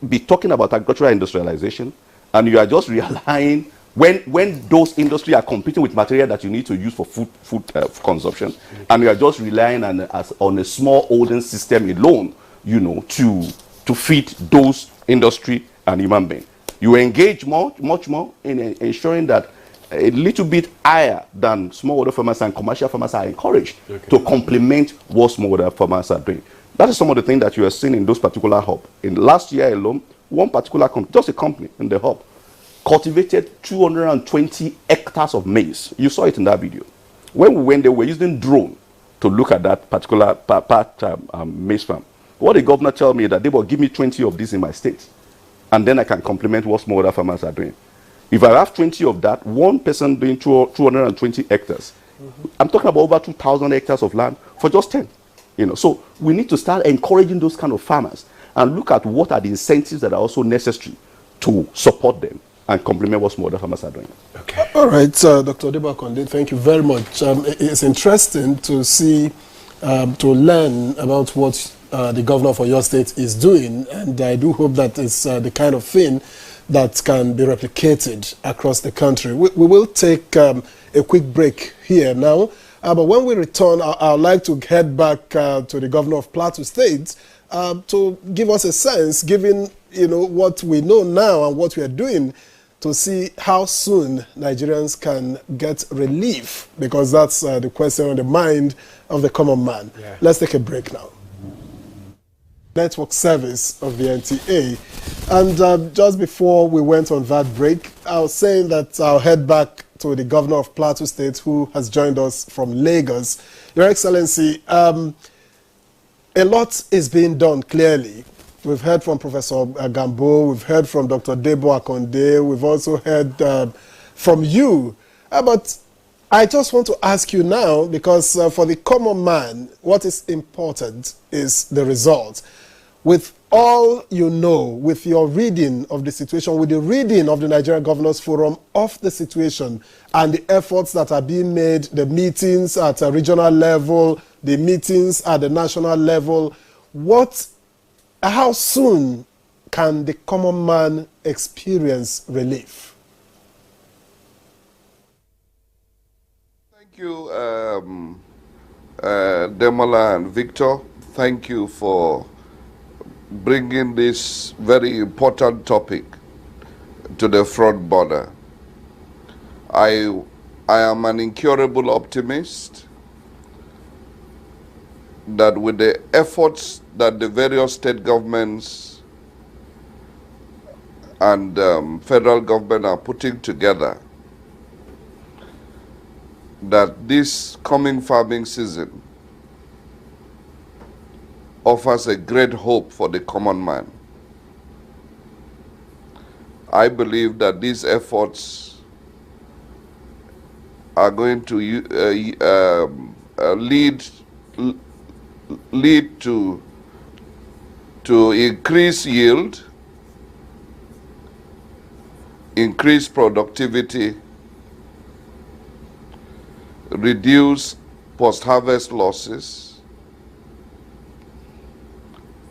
Speaker 5: be talking about agricultural industrialization and you are just relying when those industries are competing with material that you need to use for food consumption, and you are just relying on a small holding system alone, to feed those industry and human beings. You engage much more in ensuring that a little bit higher than smallholder farmers and commercial farmers are encouraged to complement what smallholder farmers are doing. That is some of the things that you are seeing in those particular hubs. In last year alone, one particular company, just a company in the hub, cultivated 220 hectares of maize. You saw it in that video. When we went there, we were using drone to look at that particular maize farm. What the governor told me that they will give me 20 of these in my state, and then I can complement what smallholder farmers are doing. If I have 20 of that, one person doing 220 hectares, I'm talking about over 2,000 hectares of land for just 10. So we need to start encouraging those kind of farmers and look at what are the incentives that are also necessary to support them and complement what smallholder farmers are doing.
Speaker 1: Okay. All right, Dr. Debo Akonde, thank you very much. It's interesting to see, to learn about what the governor for your state is doing, and I do hope that it's the kind of thing that can be replicated across the country. We will take a quick break here now, but when we return, I'd like to head back to the governor of Plateau State to give us a sense, given what we know now and what we are doing, to see how soon Nigerians can get relief, because that's the question on the mind of the common man. Yeah. Let's take a break now. Network service of the NTA. And just before we went on that break, I was saying that I'll head back to the governor of Plateau State, who has joined us from Lagos. Your Excellency, a lot is being done, clearly. We've heard from Professor Gambo, we've heard from Dr. Debo Akonde, we've also heard from you. But I just want to ask you now, because for the common man, what is important is the result. With all you know, with your reading of the situation, with the reading of the Nigerian Governors Forum of the situation and the efforts that are being made, the meetings at a regional level, the meetings at the national level, how soon can the common man experience relief?
Speaker 6: Thank you, Demola and Victor. Thank you for bringing this very important topic to the front border. I am an incurable optimist that with the efforts that the various state governments and federal government are putting together, that this coming farming season offers a great hope for the common man. I believe that these efforts are going to lead to increased yield, increased productivity, reduce post-harvest losses,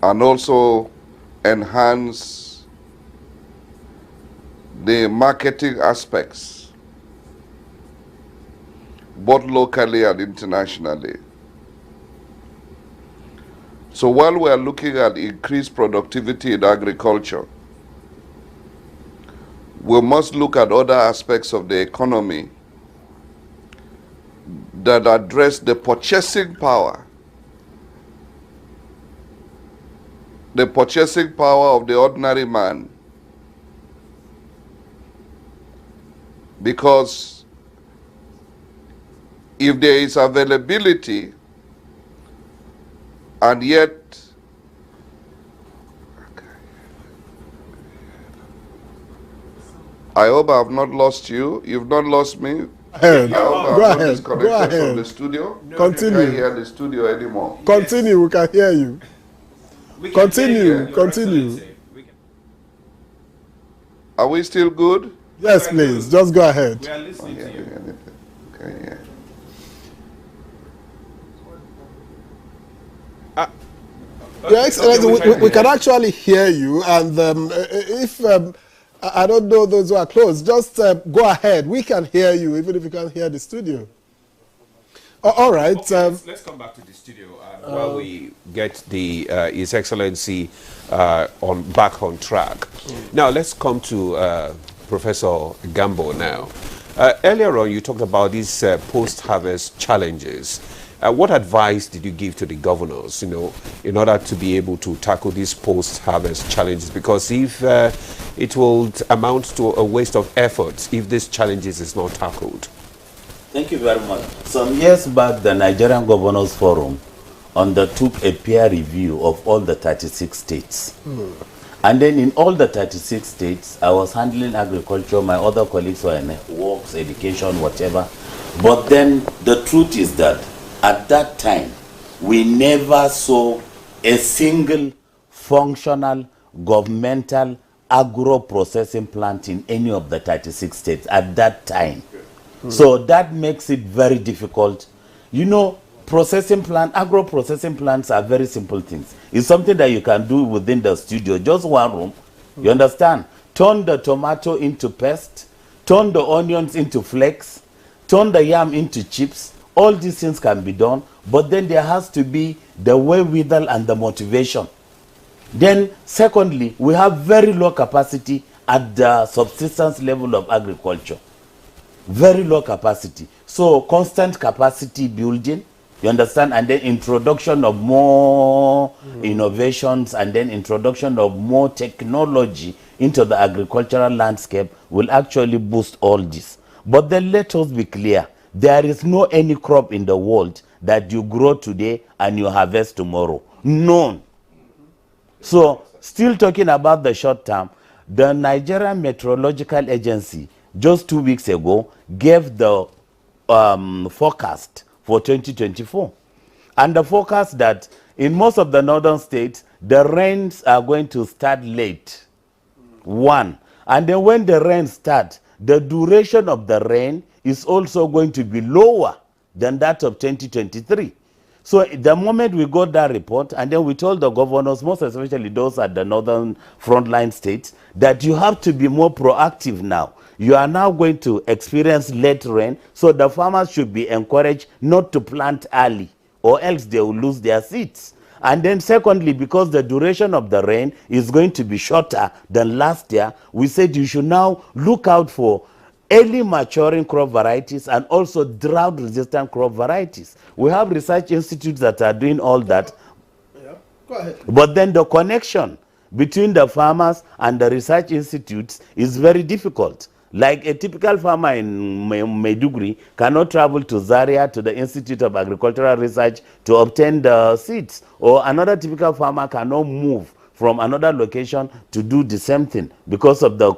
Speaker 6: and also enhance the marketing aspects, both locally and internationally. So while we are looking at increased productivity in agriculture, we must look at other aspects of the economy that address the purchasing power of the ordinary man. Because if there is availability and yet I hope I have not lost you. You've not lost me.
Speaker 1: Ahead.
Speaker 6: I hope I
Speaker 1: Go
Speaker 6: have not
Speaker 1: ahead.
Speaker 6: disconnected
Speaker 1: Go
Speaker 6: from the
Speaker 1: ahead.
Speaker 6: studio.
Speaker 1: Continue.
Speaker 6: I can't hear the studio anymore.
Speaker 1: Continue. We can hear you.
Speaker 3: We can
Speaker 1: Continue,
Speaker 3: hear you, Your
Speaker 1: continue.
Speaker 3: Excellency. We can-
Speaker 6: Are we still good?
Speaker 1: Yes, please. Just go ahead.
Speaker 3: We are listening to you.
Speaker 6: Okay, yeah.
Speaker 1: Your Excellency,
Speaker 3: Okay,
Speaker 1: we can actually hear you, and if I don't know those who are close, just go ahead. We can hear you, even if you can't hear the studio. All right.
Speaker 3: Okay, let's come back to the studio while we get the His Excellency back on track. Now let's come to Professor Gambo now. Earlier on, you talked about these post-harvest challenges. What advice did you give to the governors, in order to be able to tackle these post-harvest challenges? Because if it will amount to a waste of effort if these challenges is not tackled.
Speaker 4: Thank you very much. Some years back, the Nigerian Governors Forum undertook a peer review of all the 36 states. And then in all the 36 states, I was handling agriculture, my other colleagues were in works, education, whatever. But then the truth is that at that time, we never saw a single functional governmental agro-processing plant in any of the 36 states at that time. So that makes it very difficult. Processing plant, agro-processing plants are very simple things. It's something that you can do within the studio, just one room. You understand? Turn the tomato into paste, turn the onions into flakes, turn the yam into chips. All these things can be done, but then there has to be the wherewithal and the motivation. Then, secondly, we have very low capacity at the subsistence level of agriculture. Very low capacity. So, constant capacity building, you understand, and then introduction of more innovations, and then introduction of more technology into the agricultural landscape will actually boost all this. But then let us be clear. There is no any crop in the world that you grow today and you harvest tomorrow. None. So, still talking about the short term, the Nigerian Meteorological Agency just 2 weeks ago gave the forecast for 2024. And the forecast that in most of the northern states, the rains are going to start late. One. And then when the rains start, the duration of the rain is also going to be lower than that of 2023. So the moment we got that report, and then we told the governors, most especially those at the northern frontline states, that you have to be more proactive now. You are now going to experience late rain, so the farmers should be encouraged not to plant early, or else they will lose their seeds. And then secondly, because the duration of the rain is going to be shorter than last year, we said you should now look out for early maturing crop varieties and also drought-resistant crop varieties. We have research institutes that are doing all that.
Speaker 1: Yeah. Go ahead.
Speaker 4: But then the connection between the farmers and the research institutes is very difficult. Like a typical farmer in Maiduguri cannot travel to Zaria to the Institute of Agricultural Research to obtain the seeds. Or another typical farmer cannot move from another location to do the same thing because of the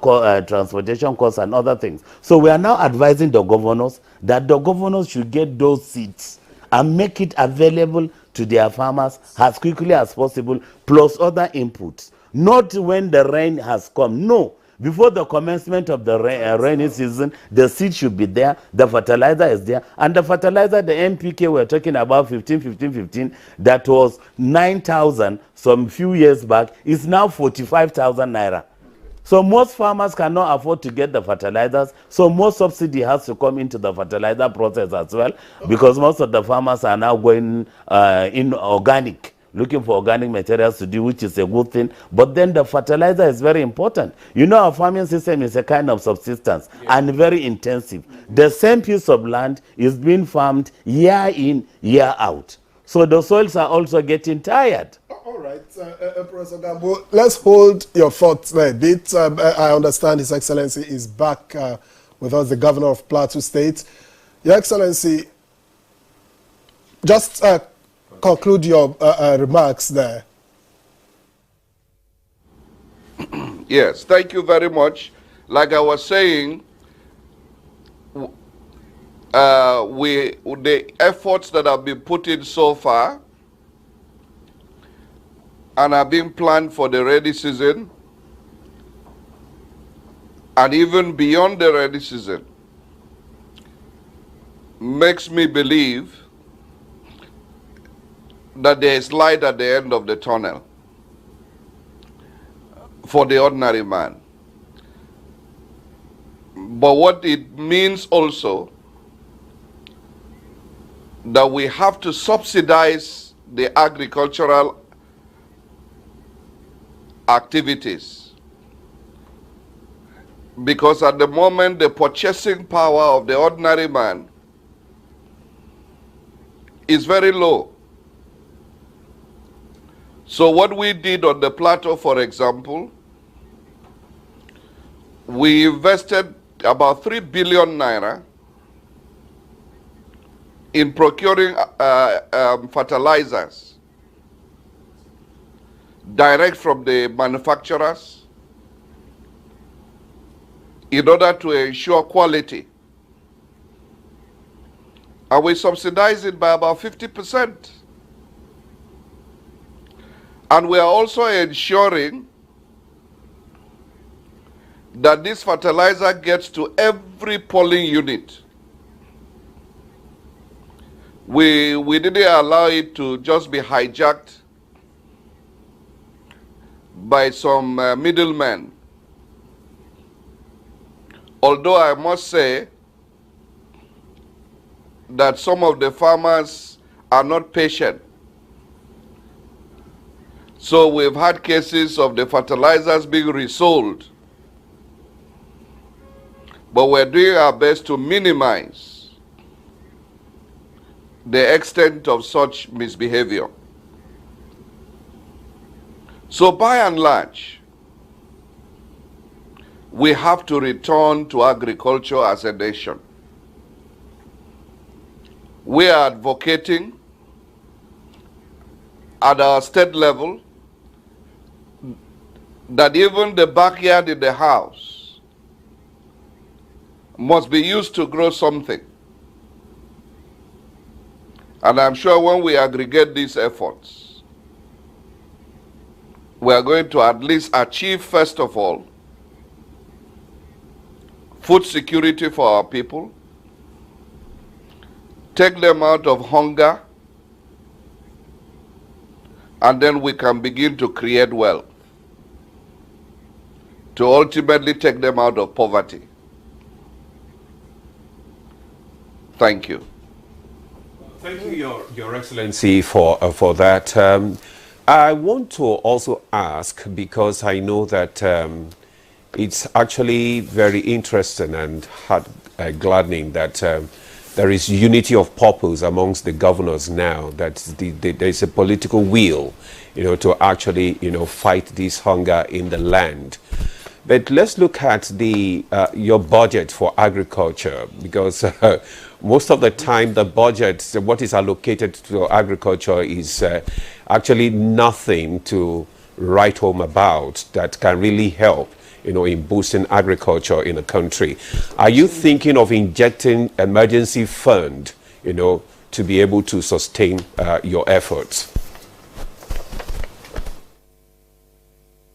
Speaker 4: transportation costs and other things. So we are now advising the governors that the governors should get those seeds and make it available to their farmers as quickly as possible, plus other inputs. Not when the rain has come. No. Before the commencement of the rainy season, the seed should be there, the fertilizer is there, and the fertilizer, the NPK, we're talking about 15, that was 9,000 some few years back, is now 45,000 naira. So most farmers cannot afford to get the fertilizers, so more subsidy has to come into the fertilizer process as well, because most of the farmers are now going in organic, looking for organic materials to do, which is a good thing. But then the fertilizer is very important. Our farming system is a kind of subsistence and very intensive. The same piece of land is being farmed year in, year out. So the soils are also getting tired.
Speaker 1: All right, Professor Gambo, let's hold your thoughts there a bit. I understand His Excellency is back with us, the Governor of Plateau State. Your Excellency, just conclude your remarks there.
Speaker 6: Yes, thank you very much. like I was saying, the efforts that have been put in so far and are being planned for the rainy season and even beyond the rainy season makes me believe that there is light at the end of the tunnel for the ordinary man. But what it means also that we have to subsidize the agricultural activities, because at the moment the purchasing power of the ordinary man is very low. So what we did on the plateau, for example, we invested about 3 billion naira in procuring fertilizers direct from the manufacturers in order to ensure quality. And we subsidize it by about 50%. And we are also ensuring that this fertilizer gets to every polling unit. We didn't allow it to just be hijacked by some middlemen. Although I must say that some of the farmers are not patient. So we've had cases of the fertilizers being resold. But we're doing our best to minimize the extent of such misbehavior. So by and large, we have to return to agriculture as a nation. We are advocating at our state level that even the backyard in the house must be used to grow something. And I'm sure when we aggregate these efforts, we are going to at least achieve, first of all, food security for our people, take them out of hunger, and then we can begin to create wealth to ultimately take them out of poverty. Thank you.
Speaker 3: Thank you, Your Excellency, for that. I want to also ask, because I know that it's actually very interesting and gladdening that there is unity of purpose amongst the governors now, that there is a political will, to actually, fight this hunger in the land. But let's look at your budget for agriculture, because most of the time the budget, what is allocated to agriculture is actually nothing to write home about that can really help, in boosting agriculture in the country. Are you thinking of injecting emergency fund, to be able to sustain your efforts?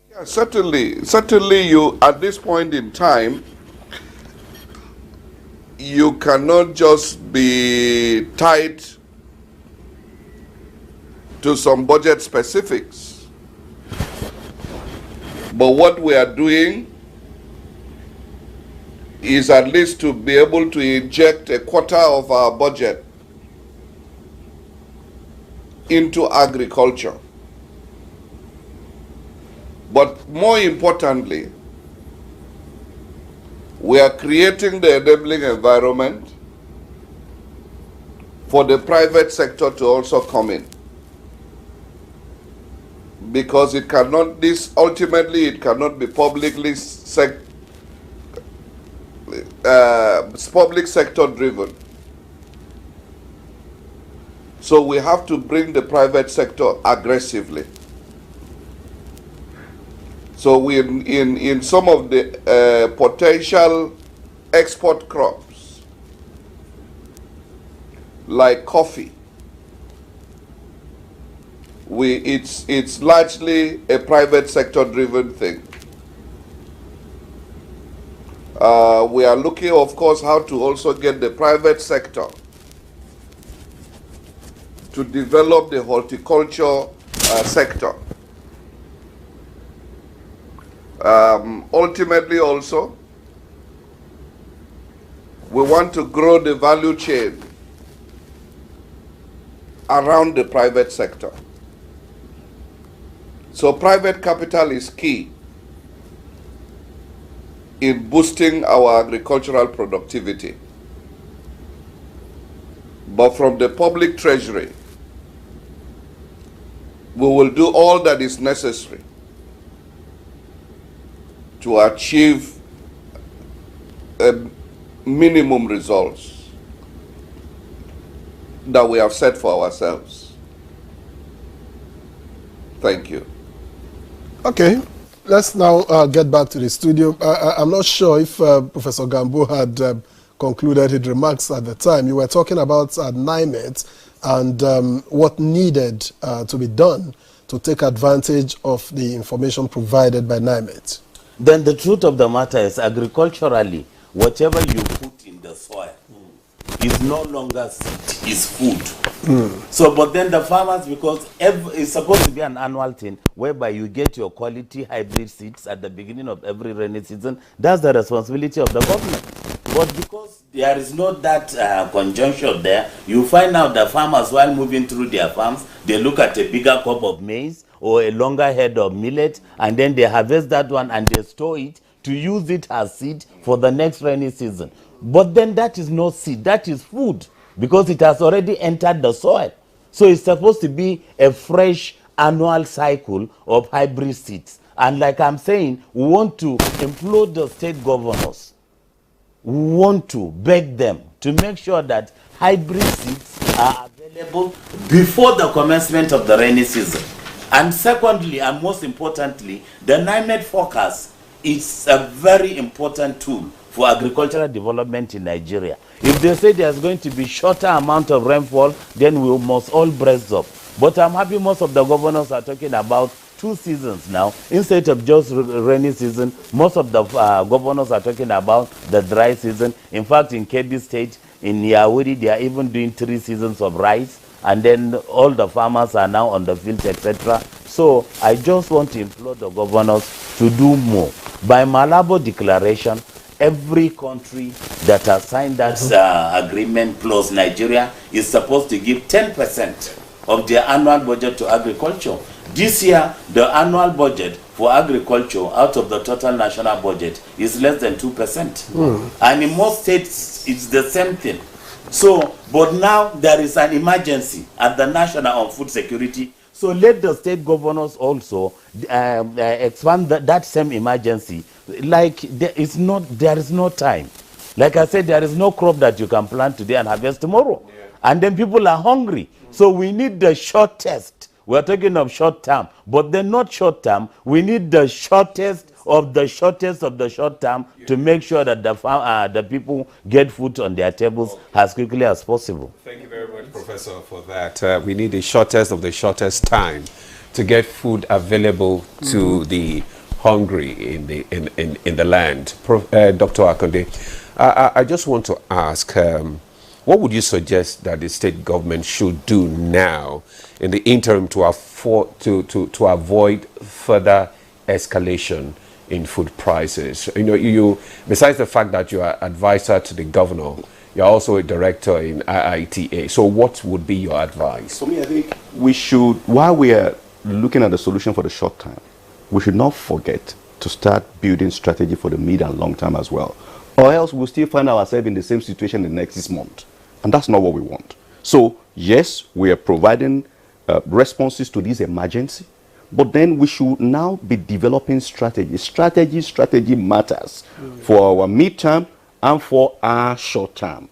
Speaker 6: Yeah, certainly you, at this point in time, you cannot just be tied to some budget specifics. But what we are doing is at least to be able to inject a quarter of our budget into agriculture. But more importantly, we are creating the enabling environment for the private sector to also come in. Because it cannot, ultimately it cannot be public sector driven. So we have to bring the private sector aggressively. So we in some of the potential export crops, like coffee, it's largely a private sector driven thing. We are looking, of course, how to also get the private sector to develop the horticulture sector. Ultimately also, we want to grow the value chain around the private sector. So private capital is key in boosting our agricultural productivity. But from the public treasury, we will do all that is necessary to achieve minimum results that we have set for ourselves. Thank you.
Speaker 1: Okay, let's now get back to the studio. I'm not sure if Professor Gambo had concluded his remarks at the time. You were talking about NIMET and what needed to be done to take advantage of the information provided by NIMET.
Speaker 4: Then the truth of the matter is, agriculturally, whatever you put in the soil is no longer seed, is food. So, but then the farmers, because it's supposed to be an annual thing whereby you get your quality hybrid seeds at the beginning of every rainy season, that's the responsibility of the government. But because there is not that conjunction there, you find out the farmers, while moving through their farms, they look at a bigger crop of maize or a longer head of millet, and then they harvest that one and they store it to use it as seed for the next rainy season. But then that is not seed, that is food, because it has already entered the soil. So it's supposed to be a fresh annual cycle of hybrid seeds. And like I'm saying, we want to implore the state governors, we want to beg them to make sure that hybrid seeds are available before the commencement of the rainy season. And secondly, and most importantly, the NIMET forecast is a very important tool for agricultural development in Nigeria. If they say there's going to be shorter amount of rainfall, then we must all brace up. But I'm happy most of the governors are talking about 2 seasons now. Instead of just rainy season, most of the governors are talking about the dry season. In fact, in Kebbi State, in Yauri, they are even doing 3 seasons of rice. And then all the farmers are now on the field, etc. So I just want to implore the governors to do more. By Malabo Declaration, every country that has signed that agreement plus Nigeria is supposed to give 10% of their annual budget to agriculture. This year, the annual budget for agriculture out of the total national budget is less than 2%. And in most states, it's the same thing. So, but now there is an emergency at the National on Food Security. So let the state governors also expand that same emergency. Like there is no time. Like I said, there is no crop that you can plant today and harvest tomorrow. Yeah. And then people are hungry. So we need the shortest. We're talking of short term, but then not short term. We need the shortest of the shortest of the short term to make sure that the people get food on their tables as quickly as possible.
Speaker 3: Thank you very much, Professor, for that. We need the shortest of the shortest time to get food available to the hungry in the land. Dr. Akande, I just want to ask, what would you suggest that the state government should do now in the interim to avoid further escalation in food prices? You besides the fact that you are advisor to the governor, you're also a director in IITA. So what would be your advice?
Speaker 5: For me, I think we should, while we are looking at the solution for the short term, we should not forget to start building strategy for the mid and long term as well. Or else we'll still find ourselves in the same situation in the next 6 months. And that's not what we want. So, yes, we are providing responses to this emergency, but then we should now be developing strategy. Strategy matters for our midterm and for our short term.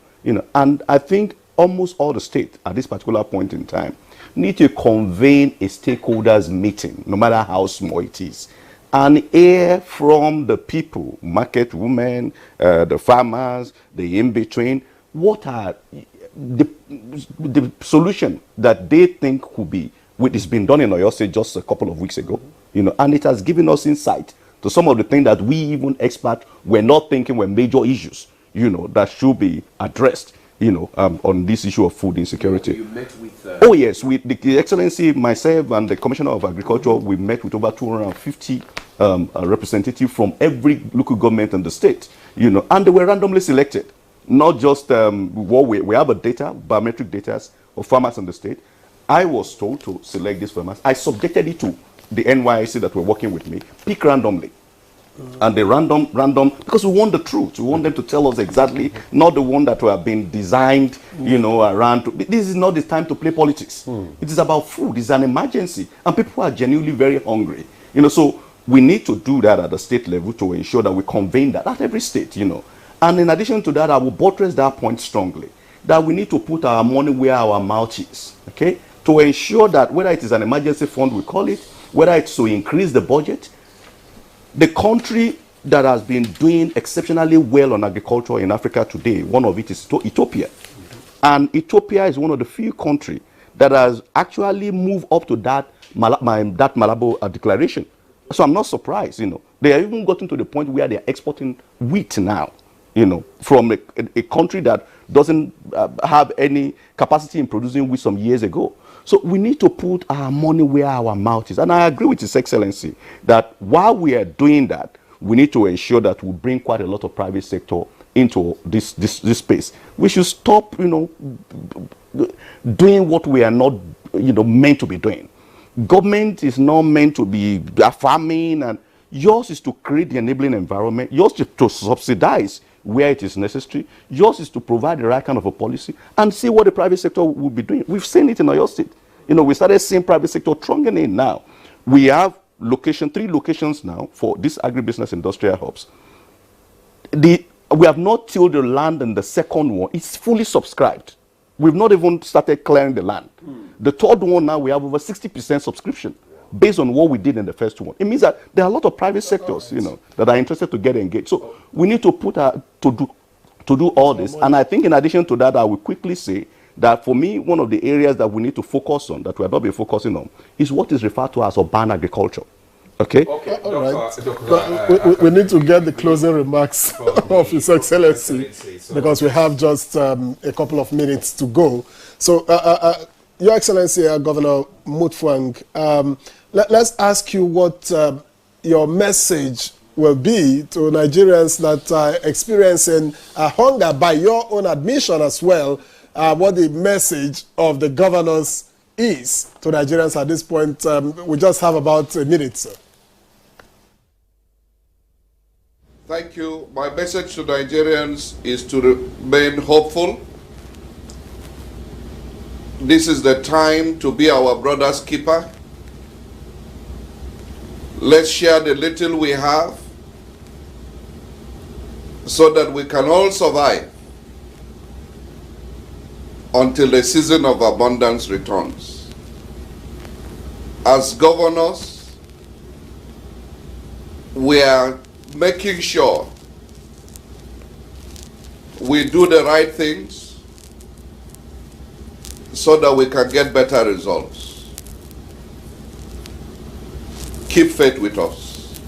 Speaker 5: And I think almost all the states at this particular point in time need to convene a stakeholders meeting, no matter how small it is, and hear from the people, market women, the farmers, the in-between, what are the solution that they could could be, which has been done in Oyo State just a couple of weeks ago, and it has given us insight to some of the things that we even experts were not thinking were major issues, that should be addressed, on this issue of food insecurity.
Speaker 3: You met with...
Speaker 5: Oh yes, the Excellency, myself and the Commissioner of Agriculture, we met with over 250 representatives from every local government in the state, and they were randomly selected. Not just what we have a biometric data of farmers in the state. I was told to select these farmers. I subjected it to the NYSC that were working with me, pick randomly. And the random, because we want the truth. We want them to tell us exactly, not the one that have been designed, around. This is not the time to play politics. It is about food. It's an emergency. And people are genuinely very hungry. So we need to do that at the state level to ensure that we convene that at every state, And in addition to that, I will buttress that point strongly, that we need to put our money where our mouth is, okay? To ensure that whether it is an emergency fund, we call it, whether it's to increase the budget, the country that has been doing exceptionally well on agriculture in Africa today, one of it is Ethiopia. And Ethiopia is one of the few countries that has actually moved up to that Malabo declaration. So I'm not surprised, They have even gotten to the point where they are exporting wheat now. From a country that doesn't have any capacity in producing wheat some years ago. So we need to put our money where our mouth is. And I agree with His Excellency that while we are doing that, we need to ensure that we bring quite a lot of private sector into this space. We should stop, doing what we are not, meant to be doing. Government is not meant to be farming, and yours is to create the enabling environment. Yours is to subsidize where it is necessary. Yours is to provide the right kind of a policy and see what the private sector will be doing. We've seen it in Oyo State. We started seeing private sector thronging in now. We have 3 locations now for these agribusiness industrial hubs. We have not tilled the land in the second one. It's fully subscribed. We've not even started clearing the land. The third one now, we have over 60% subscription based on what we did in the first one. It means that there are a lot of private sectors, that are interested to get engaged. So we need to put to do all this. And I think in addition to that, I will quickly say that for me, one of the areas that we need to focus on, that we have not been focusing on, is what is referred to as urban agriculture. Okay?
Speaker 3: Okay.
Speaker 1: All right. We need to get the closing remarks of His Excellency, because we have just a couple of minutes to go. So, Your Excellency, Governor Mutfwang, let's ask you what your message will be to Nigerians that are experiencing hunger, by your own admission as well, what the message of the governors is to Nigerians at this point. We just have about a minute, sir.
Speaker 6: Thank you. My message to Nigerians is to remain hopeful. This is the time to be our brother's keeper. Let's share the little we have so that we can all survive until the season of abundance returns. As governors, we are making sure we do the right things so that we can get better results. Keep faith with us.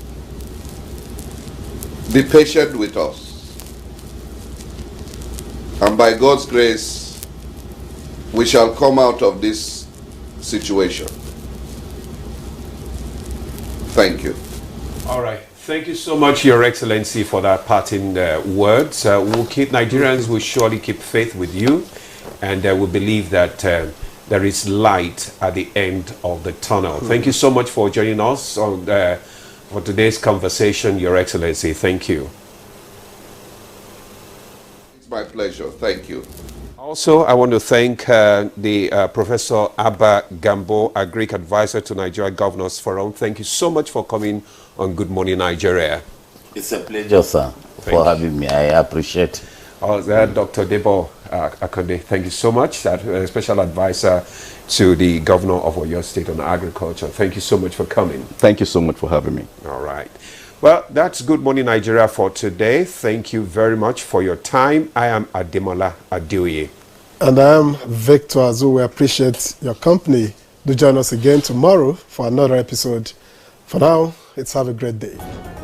Speaker 6: Be patient with us. And by God's grace, we shall come out of this situation. Thank you.
Speaker 3: All right. Thank you so much, Your Excellency, for that parting words. Nigerians will surely keep faith with you, and we believe that there is light at the end of the tunnel. Thank you so much for joining us on, for today's conversation, Your Excellency. Thank you.
Speaker 6: It's my pleasure. Thank you.
Speaker 3: Also, I want to thank the Professor Abba Gambo, Agric Advisor to Nigeria Governors Forum. Thank you so much for coming on Good Morning Nigeria.
Speaker 4: It's a pleasure, sir, for having me. I appreciate it.
Speaker 3: Dr. Debo Akande, thank you so much. That special advisor to the governor of Oyo State on agriculture. Thank you so much for coming.
Speaker 5: Thank you so much for having me.
Speaker 3: All right. Well, that's Good Morning Nigeria for today. Thank you very much for your time. I am Ademola Adeoye.
Speaker 1: And I am Victor Azu. We appreciate your company. Do join us again tomorrow for another episode. For now, have a great day.